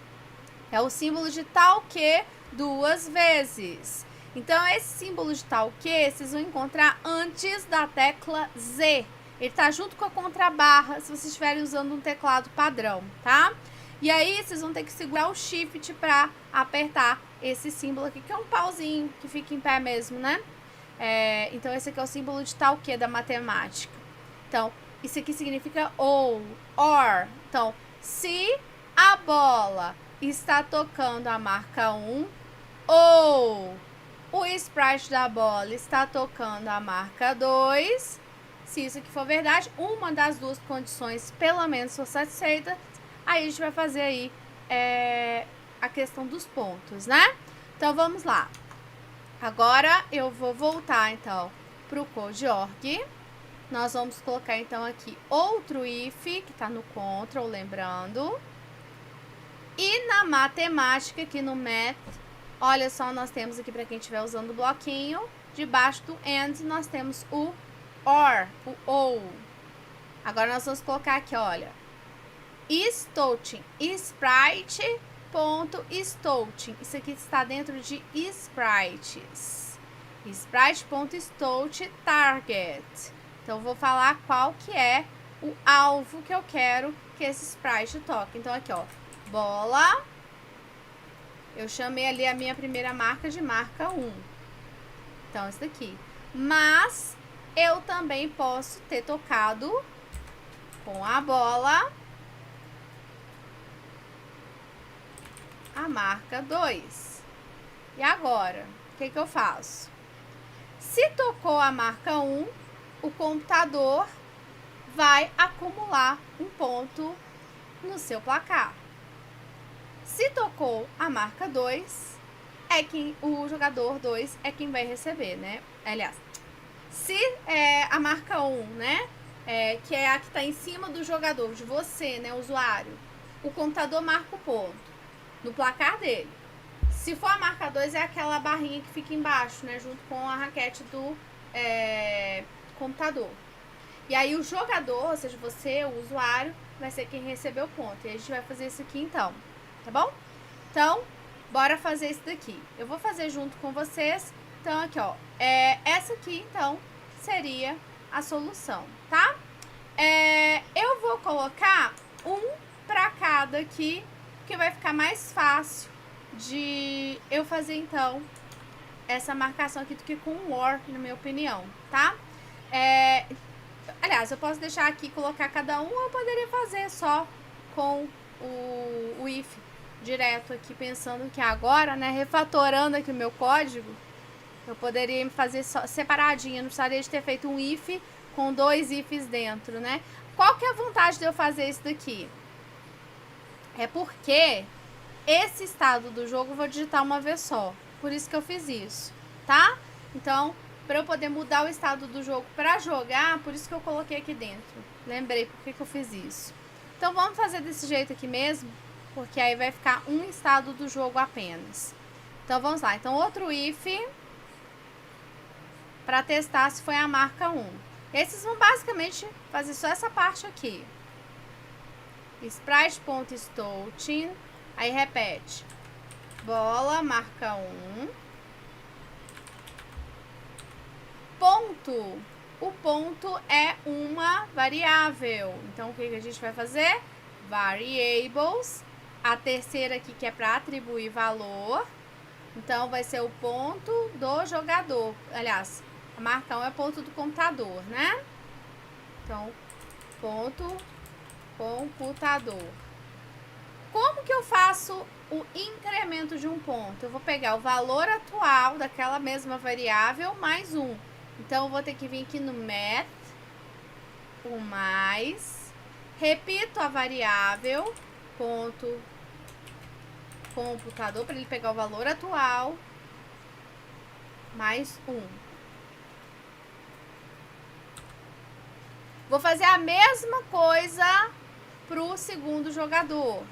É o símbolo de tal que duas vezes. Então, esse símbolo de tal que vocês vão encontrar antes da tecla Z. Ele tá junto com a contrabarra, se vocês estiverem usando um teclado padrão, tá? E aí, vocês vão ter que segurar o Shift para apertar esse símbolo aqui, que é um pauzinho que fica em pé mesmo, né? Então, esse aqui é o símbolo de tal que da matemática. Então, isso aqui significa or. Então, se a bola está tocando a marca 1 ou o sprite da bola está tocando a marca 2, se isso aqui for verdade, uma das duas condições, pelo menos, for satisfeita, aí a gente vai fazer aí a questão dos pontos, né? Então, vamos lá. Agora, eu vou voltar, então, para o code.org. Nós vamos colocar, então, aqui outro if, que está no control, lembrando. E na matemática, aqui no math, olha só, nós temos aqui, para quem estiver usando o bloquinho, debaixo do and, nós temos o or, o ou. Agora, nós vamos colocar aqui, olha, is_touching, sprite.is_touching. Isso aqui está dentro de sprites. Sprite.is_touch target. Então, eu vou falar qual que é o alvo que eu quero que esse sprite toque. Então, aqui, ó, bola. Eu chamei ali a minha primeira marca de marca 1. Então, isso daqui. Mas, eu também posso ter tocado com a bola a marca 2. E agora, o que eu faço? Se tocou a marca 1, o computador vai acumular um ponto no seu placar. Se tocou a marca 2, o jogador 2 é quem vai receber, né? Aliás, se a marca 1, né? Que é a que está em cima do jogador, de você, né, usuário, o computador marca o ponto no placar dele. Se for a marca 2, é aquela barrinha que fica embaixo, né, junto com a raquete do computador. E aí o jogador, ou seja, você, o usuário, vai ser quem recebeu o ponto. E a gente vai fazer isso aqui então, tá bom? Então, bora fazer isso daqui. Eu vou fazer junto com vocês. Então, aqui, ó, essa aqui, então, seria a solução, tá? Eu vou colocar um para cada aqui, que vai ficar mais fácil de eu fazer, então, essa marcação aqui do que com o or, na minha opinião, tá? Aliás, eu posso deixar aqui, colocar cada um, ou eu poderia fazer só com o if direto aqui, pensando que agora, né, refatorando aqui o meu código, eu poderia fazer só separadinho, não precisaria de ter feito um if com 2 ifs dentro, né? Qual que é a vantagem de eu fazer isso daqui? É porque esse estado do jogo eu vou digitar uma vez só, por isso que eu fiz isso, tá? Então, para eu poder mudar o estado do jogo para jogar, por isso que eu coloquei aqui dentro. Lembrei por que eu fiz isso. Então, vamos fazer desse jeito aqui mesmo, porque aí vai ficar um estado do jogo apenas. Então, vamos lá. Então, outro if. para testar se foi a marca 1. Esses vão basicamente fazer só essa parte aqui. Sprite.Stoughton, aí repete. Bola, marca 1. Ponto. O ponto é uma variável. Então, o que a gente vai fazer? Variables. A terceira aqui que é para atribuir valor. Então, vai ser o ponto do jogador. Aliás, a marca 1 é ponto do computador, né? Então, ponto computador. Como que eu faço o incremento de um ponto? Eu vou pegar o valor atual daquela mesma variável mais 1. Então, eu vou ter que vir aqui no math, o mais, repito a variável, ponto computador, para ele pegar o valor atual, mais 1. Vou fazer a mesma coisa para o segundo jogador.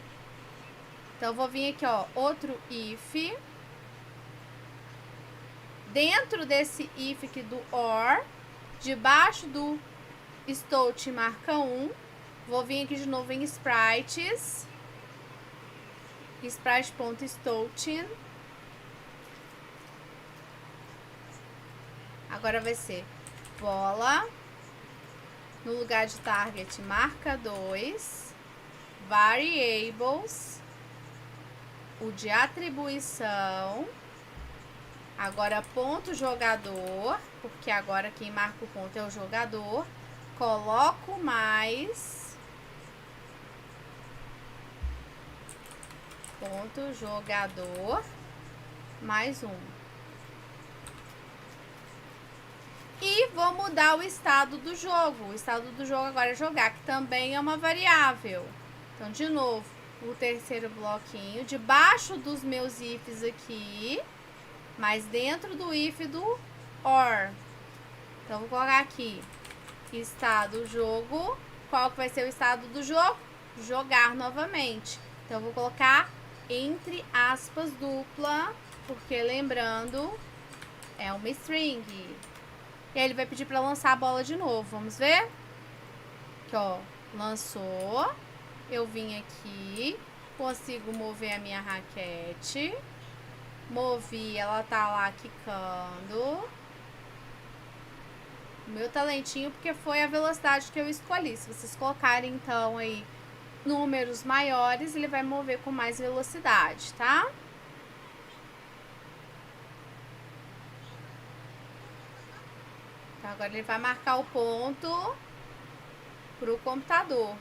Então, eu vou vir aqui, ó, outro if. Dentro desse if aqui do OR, debaixo do Stoughton marca 1, vou vir aqui de novo em sprites, sprite.Stoughton. Agora vai ser bola, no lugar de target marca 2, variables, o de atribuição. Agora, ponto jogador, porque agora quem marca o ponto é o jogador. Coloco mais. Ponto jogador, mais 1. E vou mudar o estado do jogo. O estado do jogo agora é jogar, que também é uma variável. Então, de novo, o terceiro bloquinho, debaixo dos meus ifs aqui, mas dentro do if do OR. Então, vou colocar aqui, estado jogo. Qual que vai ser o estado do jogo? Jogar novamente. Então, vou colocar entre aspas dupla, porque lembrando, é uma string. E aí, ele vai pedir para lançar a bola de novo. Vamos ver? Aqui, ó, lançou. Eu vim aqui, consigo mover a minha raquete. Movi, ela tá lá quicando. O meu talentinho, porque foi a velocidade que eu escolhi. Se vocês colocarem, então, aí, números maiores, ele vai mover com mais velocidade, tá? Então, agora ele vai marcar o ponto pro computador.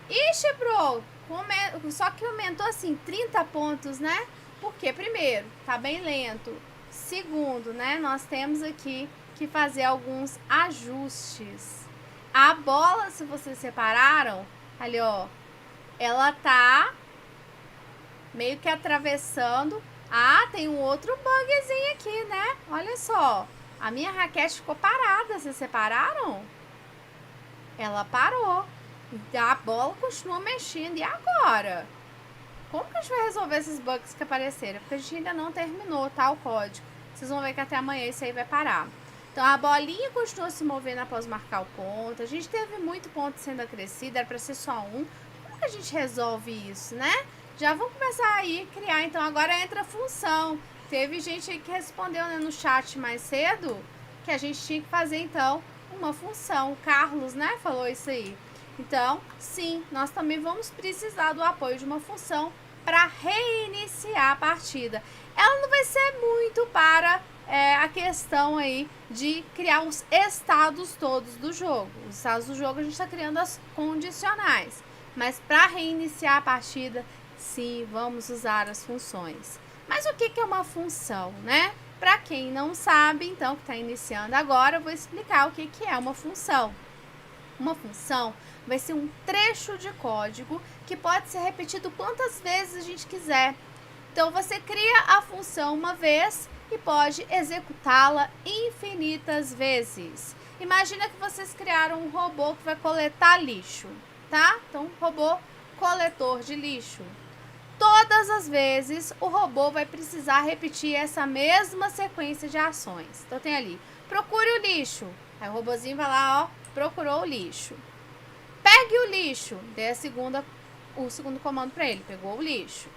Ixi, bro, só que aumentou, assim, 30 pontos, né? Porque, primeiro, tá bem lento. Segundo, né, nós temos aqui que fazer alguns ajustes. A bola, se vocês separaram, ali, ó, ela tá meio que atravessando. Ah, tem um outro bugzinho aqui, né? Olha só, a minha raquete ficou parada, vocês separaram? Ela parou. A bola continua mexendo. E agora? Como que a gente vai resolver esses bugs que apareceram? Porque a gente ainda não terminou, tá, o código. Vocês vão ver que até amanhã isso aí vai parar. Então, a bolinha continua se movendo após marcar o ponto. A gente teve muito ponto sendo acrescido, era para ser só um. Como que a gente resolve isso, né? Já vamos começar aí a criar. Então, agora entra a função. Teve gente aí que respondeu, né, no chat mais cedo que a gente tinha que fazer, então, uma função. O Carlos, né, falou isso aí. Então, sim, nós também vamos precisar do apoio de uma função para reiniciar a partida. Ela não vai ser muito para a questão aí de criar os estados todos do jogo. Os estados do jogo a gente está criando as condicionais. Mas para reiniciar a partida, sim, vamos usar as funções. Mas o que é uma função, né? Para quem não sabe, então, que está iniciando agora, eu vou explicar o que é uma função. Uma função vai ser um trecho de código que pode ser repetido quantas vezes a gente quiser. Então, você cria a função uma vez e pode executá-la infinitas vezes. Imagina que vocês criaram um robô que vai coletar lixo, tá? Então, um robô coletor de lixo. Todas as vezes, o robô vai precisar repetir essa mesma sequência de ações. Então, tem ali Procure o lixo. Aí o robozinho vai lá, ó, procurou o lixo. Pegue o lixo. Dê o segundo comando para ele. Pegou o lixo.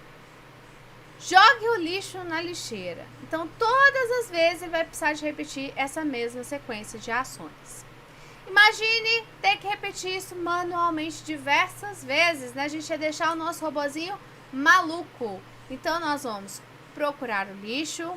Jogue o lixo na lixeira. Então, todas as vezes ele vai precisar de repetir essa mesma sequência de ações. Imagine ter que repetir isso manualmente diversas vezes, né? A gente ia deixar o nosso robozinho maluco. Então, nós vamos procurar o lixo,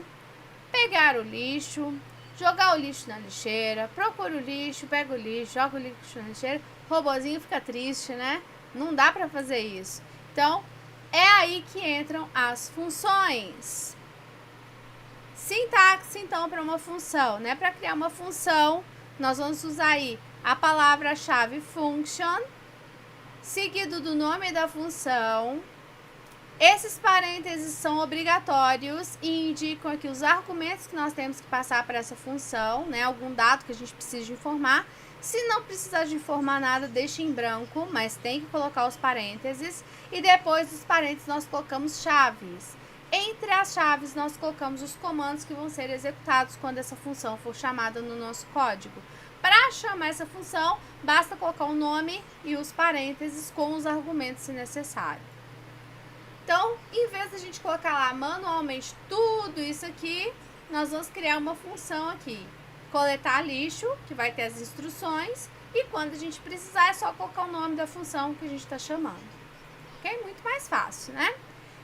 pegar o lixo, jogar o lixo na lixeira, procura o lixo, pega o lixo, joga o lixo na lixeira. O robozinho fica triste, né? Não dá para fazer isso. Então, é aí que entram as funções. Sintaxe, então, para uma função, né? Para criar uma função, nós vamos usar aí a palavra-chave function, seguido do nome da função. Esses parênteses são obrigatórios e indicam aqui os argumentos que nós temos que passar para essa função, né? Algum dado que a gente precisa de informar. Se não precisar de informar nada, deixe em branco, mas tem que colocar os parênteses. E depois dos parênteses nós colocamos chaves. Entre as chaves nós colocamos os comandos que vão ser executados quando essa função for chamada no nosso código. Para chamar essa função, basta colocar o nome e os parênteses com os argumentos se necessário. Então, em vez de a gente colocar lá manualmente tudo isso aqui, nós vamos criar uma função aqui. Coletar lixo, que vai ter as instruções, e quando a gente precisar é só colocar o nome da função que a gente está chamando. Ok? Muito mais fácil, né?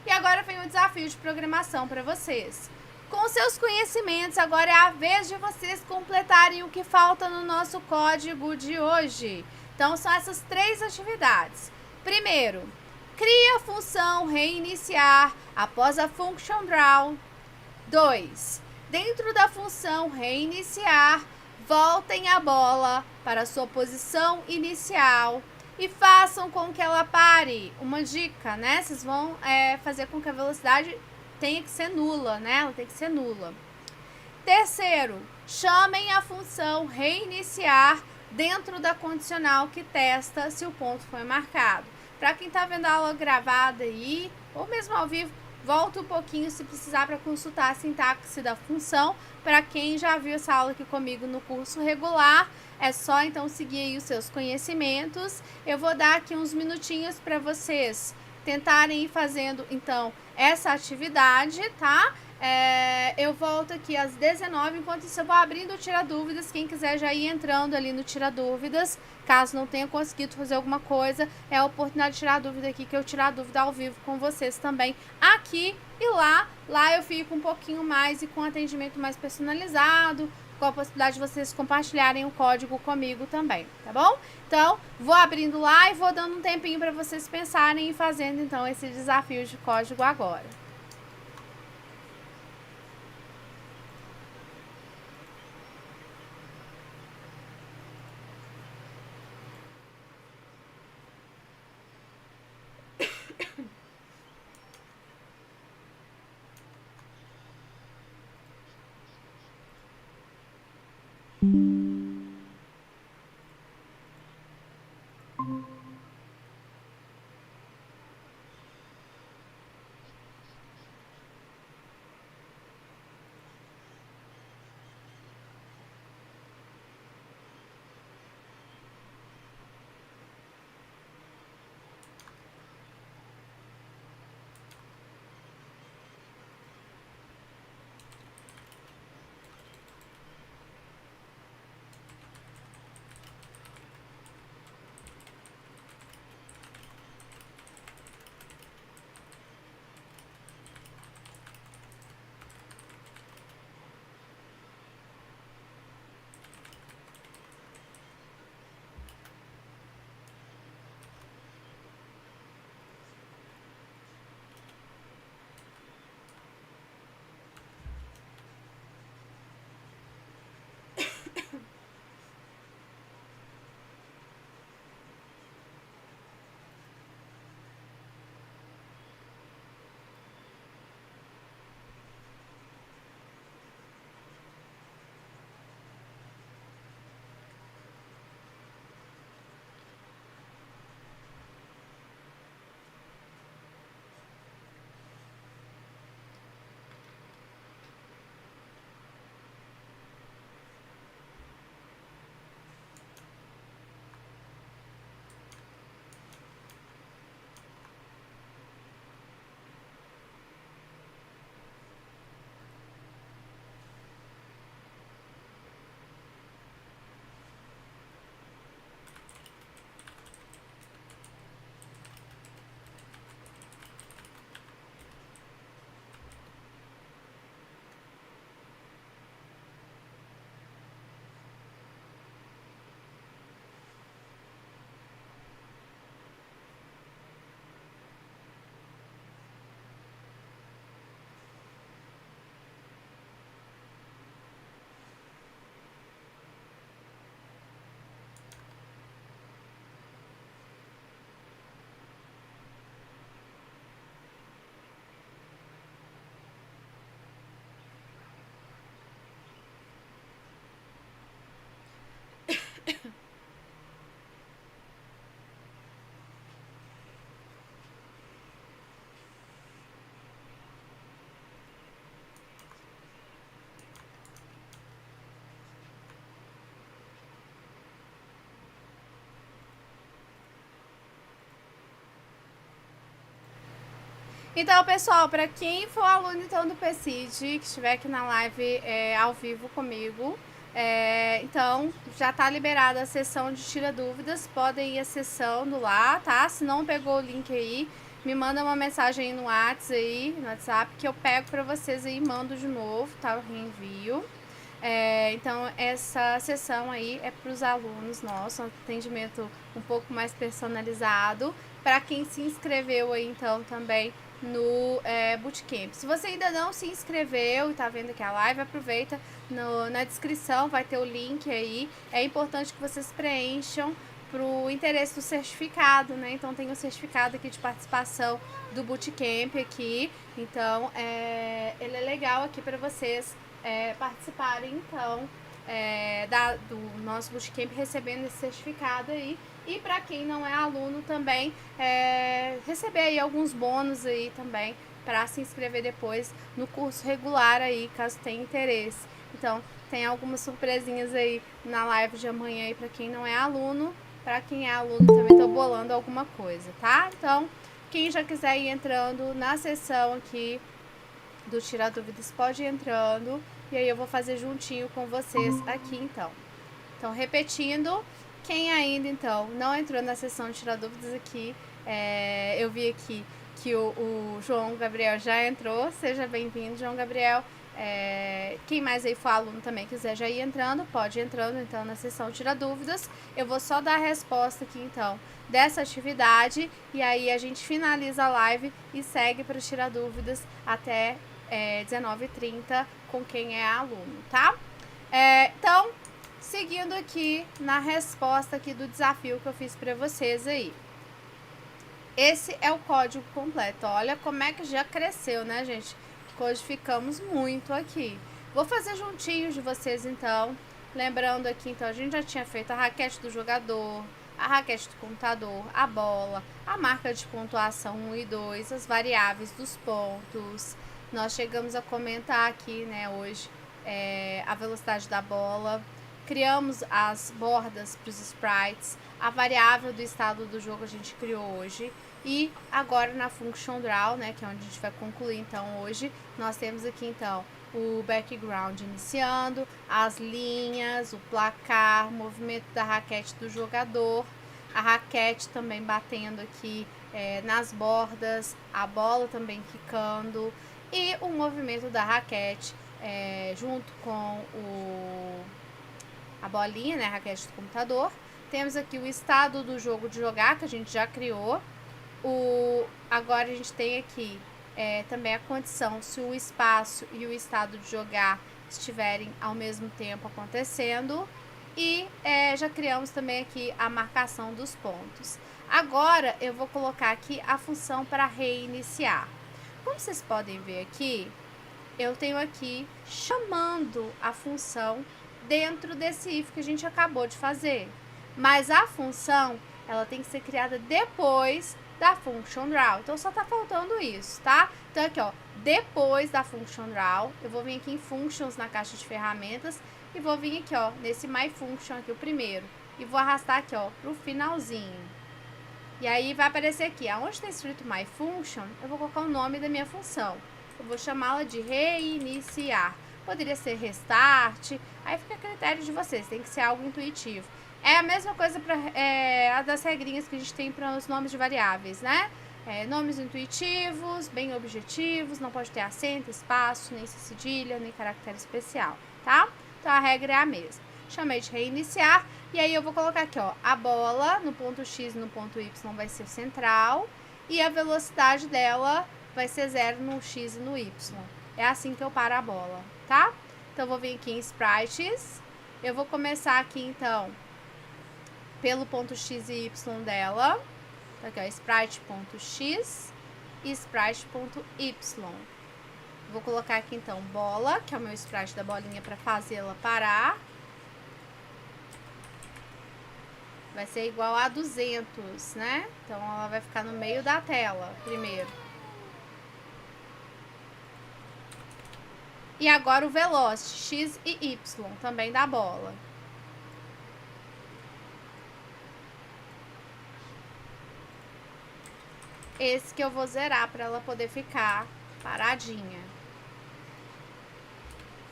E agora vem o desafio de programação para vocês. Com seus conhecimentos, agora é a vez de vocês completarem o que falta no nosso código de hoje. Então, são essas 3 atividades. Primeiro, crie a função reiniciar após a function draw. 2. Dentro da função reiniciar, voltem a bola para sua posição inicial e façam com que ela pare. Uma dica, né? Vocês vão fazer com que a velocidade tenha que ser nula, né? Ela tem que ser nula. Terceiro, chamem a função reiniciar dentro da condicional que testa se o ponto foi marcado. Para quem está vendo a aula gravada aí, ou mesmo ao vivo, volta um pouquinho se precisar para consultar a sintaxe da função. Para quem já viu essa aula aqui comigo no curso regular, é só então seguir aí os seus conhecimentos. Eu vou dar aqui uns minutinhos para vocês tentarem ir fazendo então essa atividade, tá? Eu volto aqui às 19h, enquanto isso eu vou abrindo o Tira Dúvidas. Quem quiser já ir entrando ali no Tira Dúvidas, caso não tenha conseguido fazer alguma coisa, é a oportunidade de tirar dúvida aqui, que eu tirar dúvida ao vivo com vocês também, aqui e lá. Lá eu fico um pouquinho mais e com atendimento mais personalizado, com a possibilidade de vocês compartilharem o código comigo também, tá bom? Então, vou abrindo lá e vou dando um tempinho para vocês pensarem e fazendo então esse desafio de código agora. Então, pessoal, para quem for aluno então do PCID, que estiver aqui na live ao vivo comigo, então já tá liberada a sessão de tira dúvidas, podem ir acessando lá, tá? Se não pegou o link aí, me manda uma mensagem aí no WhatsApp, que eu pego para vocês aí e mando de novo, tá? Eu reenvio. Então, essa sessão aí é para os alunos nossos, um atendimento um pouco mais personalizado, para quem se inscreveu aí então também no Bootcamp. Se você ainda não se inscreveu e tá vendo aqui a live, aproveita, na descrição vai ter o link aí. É importante que vocês preencham pro interesse do certificado, né? Então tem o certificado aqui de participação do Bootcamp aqui. Então ele é legal aqui para vocês participarem então do nosso Bootcamp, recebendo esse certificado aí. E para quem não é aluno também, receber aí alguns bônus aí também para se inscrever depois no curso regular aí, caso tenha interesse. Então, tem algumas surpresinhas aí na live de amanhã aí para quem não é aluno. Para quem é aluno também tô bolando alguma coisa, tá? Então, quem já quiser ir entrando na sessão aqui do Tirar Dúvidas, pode ir entrando. E aí eu vou fazer juntinho com vocês aqui, então. Então, repetindo, quem ainda, então, não entrou na sessão de Tirar Dúvidas aqui, eu vi aqui que o João Gabriel já entrou. Seja bem-vindo, João Gabriel. Quem mais aí for aluno também quiser já ir entrando, pode ir entrando, então, na sessão de Tirar Dúvidas. Eu vou só dar a resposta aqui, então, dessa atividade. E aí a gente finaliza a live e segue para Tirar Dúvidas até 19h30 com quem é aluno, tá? Então, seguindo aqui na resposta aqui do desafio que eu fiz para vocês aí. Esse é o código completo. Olha como é que já cresceu, né, gente? Codificamos muito aqui. Vou fazer juntinhos de vocês, então. Lembrando aqui, então, a gente já tinha feito a raquete do jogador, a raquete do computador, a bola, a marca de pontuação 1 e 2, as variáveis dos pontos. Nós chegamos a comentar aqui, né, hoje, a velocidade da bola. Criamos as bordas para os sprites. A variável do estado do jogo a gente criou hoje. E agora na Function Draw, né, que é onde a gente vai concluir então hoje, nós temos aqui então o background iniciando, as linhas, o placar, o movimento da raquete do jogador, a raquete também batendo aqui nas bordas, a bola também quicando e o movimento da raquete junto com a bolinha, né, a raquete do computador. Temos aqui o estado do jogo de jogar, que a gente já criou. Agora a gente tem aqui também a condição se o espaço e o estado de jogar estiverem ao mesmo tempo acontecendo. E já criamos também aqui a marcação dos pontos. Agora eu vou colocar aqui a função para reiniciar. Como vocês podem ver aqui, eu tenho aqui chamando a função dentro desse if que a gente acabou de fazer. Mas a função, ela tem que ser criada depois da Function Draw. Então, só tá faltando isso, tá? Então, aqui, ó, depois da Function Draw, eu vou vir aqui em Functions na caixa de ferramentas e vou vir aqui, ó, nesse My Function aqui, o primeiro. E vou arrastar aqui, ó, pro finalzinho. E aí, vai aparecer aqui, aonde tá escrito My Function, eu vou colocar o nome da minha função. Eu vou chamá-la de reiniciar. Poderia ser restart, aí fica a critério de vocês, tem que ser algo intuitivo. É a mesma coisa das regrinhas que a gente tem para os nomes de variáveis, né? Nomes intuitivos, bem objetivos, não pode ter acento, espaço, nem cedilha, nem caractere especial, tá? Então a regra é a mesma. Chamei de reiniciar e aí eu vou colocar aqui, ó, a bola no ponto X e no ponto Y vai ser central e a velocidade dela vai ser 0 no X e no Y. É assim que eu paro a bola, tá? Então eu vou vir aqui em Sprites, eu vou começar aqui então pelo ponto X e Y dela. Então, aqui, ó, sprite.x e sprite.y. Vou colocar aqui, então, bola, que é o meu sprite da bolinha para fazê-la parar. Vai ser igual a 200, né? Então, ela vai ficar no meio da tela, primeiro. E agora o velocity, x e y, também da bola. esse que eu vou zerar para ela poder ficar paradinha.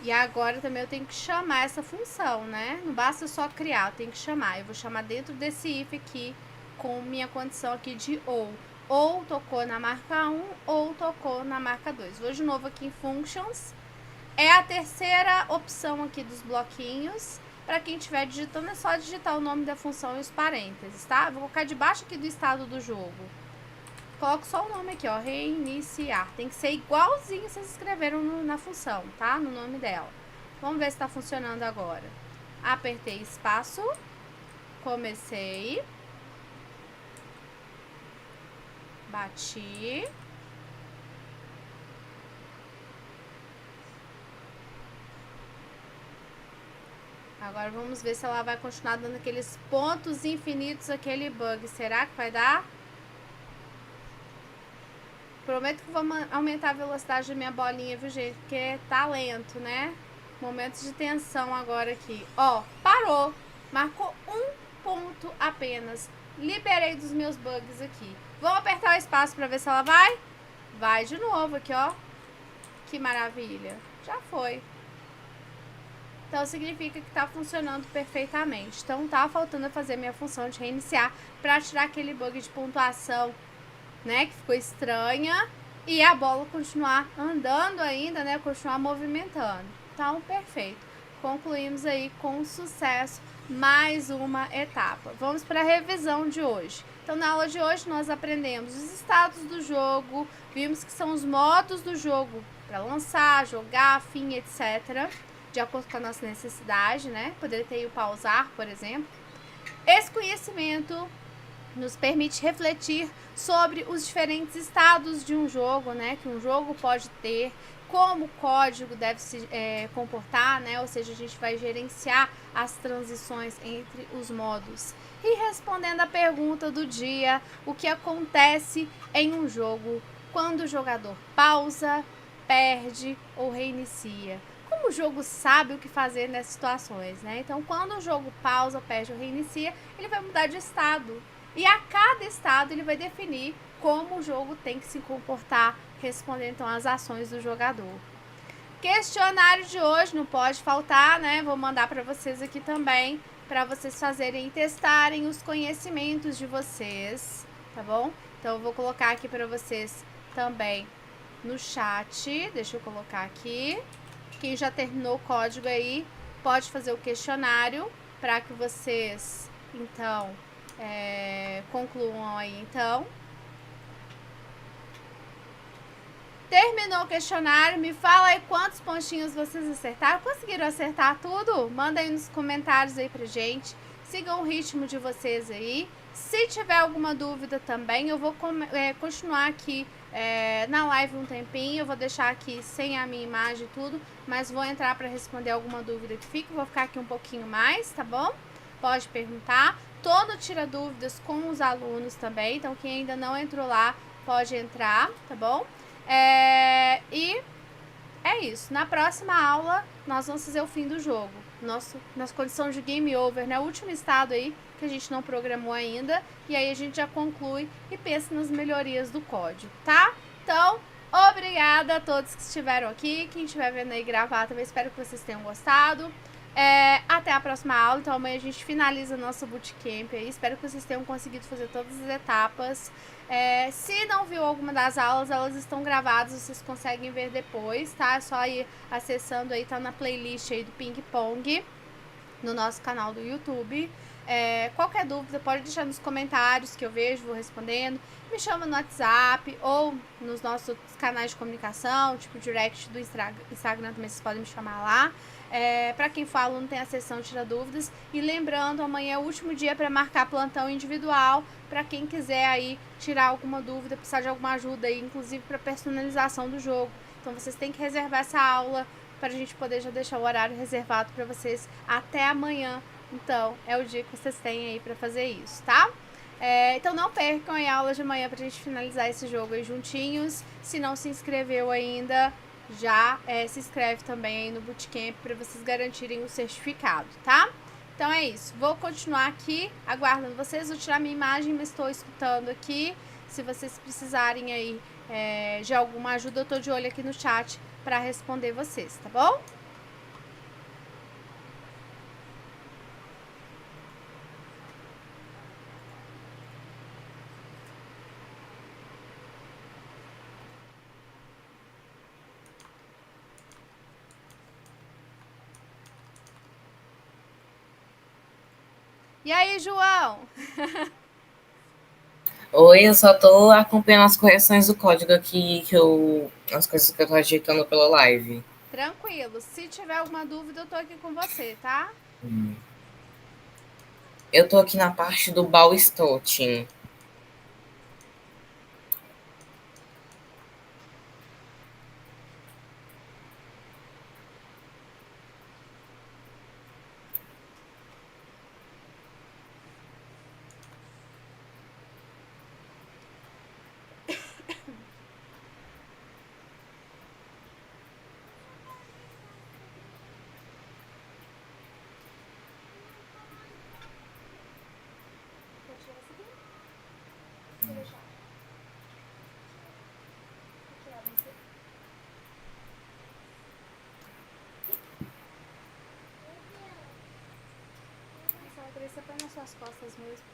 E agora também eu tenho que chamar essa função, né? Não basta só criar, eu tenho que chamar. Eu vou chamar dentro desse if aqui com minha condição aqui de ou tocou na marca 1 ou tocou na marca 2. Vou de novo aqui em Functions. É a terceira opção aqui dos bloquinhos. Para quem estiver digitando, é só digitar o nome da função e os parênteses, tá? Vou colocar debaixo aqui do estado do jogo. Coloco só o nome aqui, ó, reiniciar. Tem que ser igualzinho vocês escreveram na função, tá? No nome dela. Vamos ver se está funcionando agora. Apertei espaço. Comecei. Bati. Agora vamos ver se ela vai continuar dando aqueles pontos infinitos, aquele bug. Será que vai dar? Prometo que vou aumentar a velocidade da minha bolinha, viu, gente? Porque tá lento, né? Momentos de tensão agora aqui. Ó, parou. Marcou um ponto apenas. Liberei dos meus bugs aqui. Vamos apertar o espaço pra ver se ela vai? Vai de novo aqui, ó. Que maravilha. Já foi. Então, significa que tá funcionando perfeitamente. Então, tá faltando eu fazer minha função de reiniciar pra tirar aquele bug de pontuação, né, que ficou estranha, e a bola continuar andando ainda, né, continuar movimentando. Então, perfeito. Concluímos aí com sucesso mais uma etapa. Vamos para a revisão de hoje. Então, na aula de hoje, nós aprendemos os estados do jogo, vimos que são os modos do jogo para lançar, jogar, fim, etc., de acordo com a nossa necessidade, né? Poderia ter o pausar, por exemplo. Esse conhecimento nos permite refletir sobre os diferentes estados de um jogo, né, que um jogo pode ter, como o código deve se comportar, né, ou seja, a gente vai gerenciar as transições entre os modos. E respondendo a pergunta do dia, o que acontece em um jogo quando o jogador pausa, perde ou reinicia? Como o jogo sabe o que fazer nessas situações, né? Então, quando o jogo pausa, perde ou reinicia, ele vai mudar de estado. E a cada estado ele vai definir como o jogo tem que se comportar, respondendo então às ações do jogador. Questionário de hoje não pode faltar, né? Vou mandar para vocês aqui também, para vocês fazerem e testarem os conhecimentos de vocês, tá bom? Então, eu vou colocar aqui para vocês também no chat. Deixa eu colocar aqui. Quem já terminou o código aí, pode fazer o questionário para que vocês, então, concluam aí, então. Terminou o questionário, me fala aí quantos pontinhos vocês acertaram. Conseguiram acertar tudo? Manda aí nos comentários aí pra gente. Sigam o ritmo de vocês aí. Se tiver alguma dúvida também, eu vou continuar aqui na live um tempinho. Eu vou deixar aqui sem a minha imagem e tudo, mas vou entrar para responder alguma dúvida que fique. Vou ficar aqui um pouquinho mais, tá bom? Pode perguntar. Todo tira dúvidas com os alunos também, então quem ainda não entrou lá pode entrar, tá bom? E é isso. Na próxima aula nós vamos fazer o fim do jogo. Nossa condição de game over, né? O último estado aí que a gente não programou ainda. E aí a gente já conclui e pensa nas melhorias do código, tá? Então, obrigada a todos que estiveram aqui. Quem estiver vendo aí gravar também, espero que vocês tenham gostado. Até a próxima aula. Então amanhã a gente finaliza nosso bootcamp aí. Espero que vocês tenham conseguido fazer todas as etapas. Se não viu alguma das aulas, elas estão gravadas, vocês conseguem ver depois, tá? É só ir acessando aí, tá na playlist aí do Ping Pong no nosso canal do YouTube. Qualquer dúvida pode deixar nos comentários que eu vejo, vou respondendo. Me chama no WhatsApp ou nos nossos canais de comunicação, tipo direct do Instagram também, vocês podem me chamar lá. Para quem for aluno, tem a sessão Tira Dúvidas. E lembrando, amanhã é o último dia para marcar plantão individual, para quem quiser aí tirar alguma dúvida, precisar de alguma ajuda aí, inclusive para personalização do jogo. Então vocês têm que reservar essa aula para a gente poder já deixar o horário reservado para vocês até amanhã. Então, é o dia que vocês têm aí para fazer isso, tá? Então não percam a aula de amanhã pra gente finalizar esse jogo aí juntinhos. Se não se inscreveu ainda, já se inscreve também aí no Bootcamp para vocês garantirem o certificado, tá? Então é isso, vou continuar aqui aguardando vocês, vou tirar minha imagem, mas estou escutando aqui. Se vocês precisarem aí de alguma ajuda, eu tô de olho aqui no chat para responder vocês, tá bom? E aí, João? Oi, eu só tô acompanhando as correções do código aqui, as coisas que eu tô ajeitando pela live. Tranquilo. Se tiver alguma dúvida, eu tô aqui com você, tá? Eu tô aqui na parte do Baustotin. Quer tirar essa aqui? Vou deixar. Vou tirar você. Nossa, ela crescer para nas suas costas mesmo.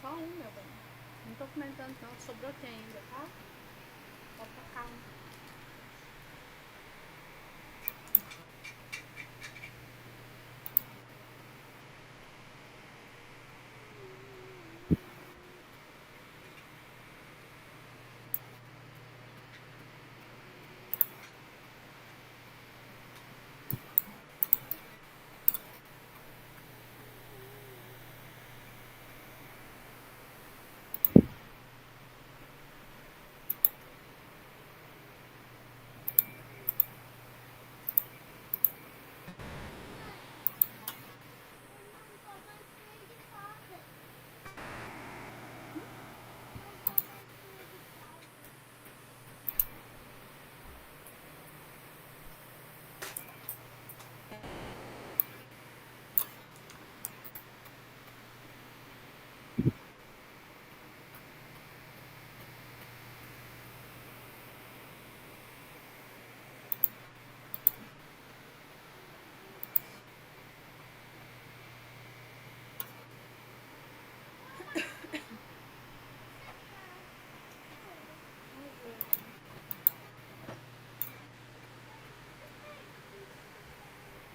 Só um, meu bem. Não tô comentando não, sobrou aqui ainda, tá? Pode tocar um.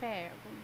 pego.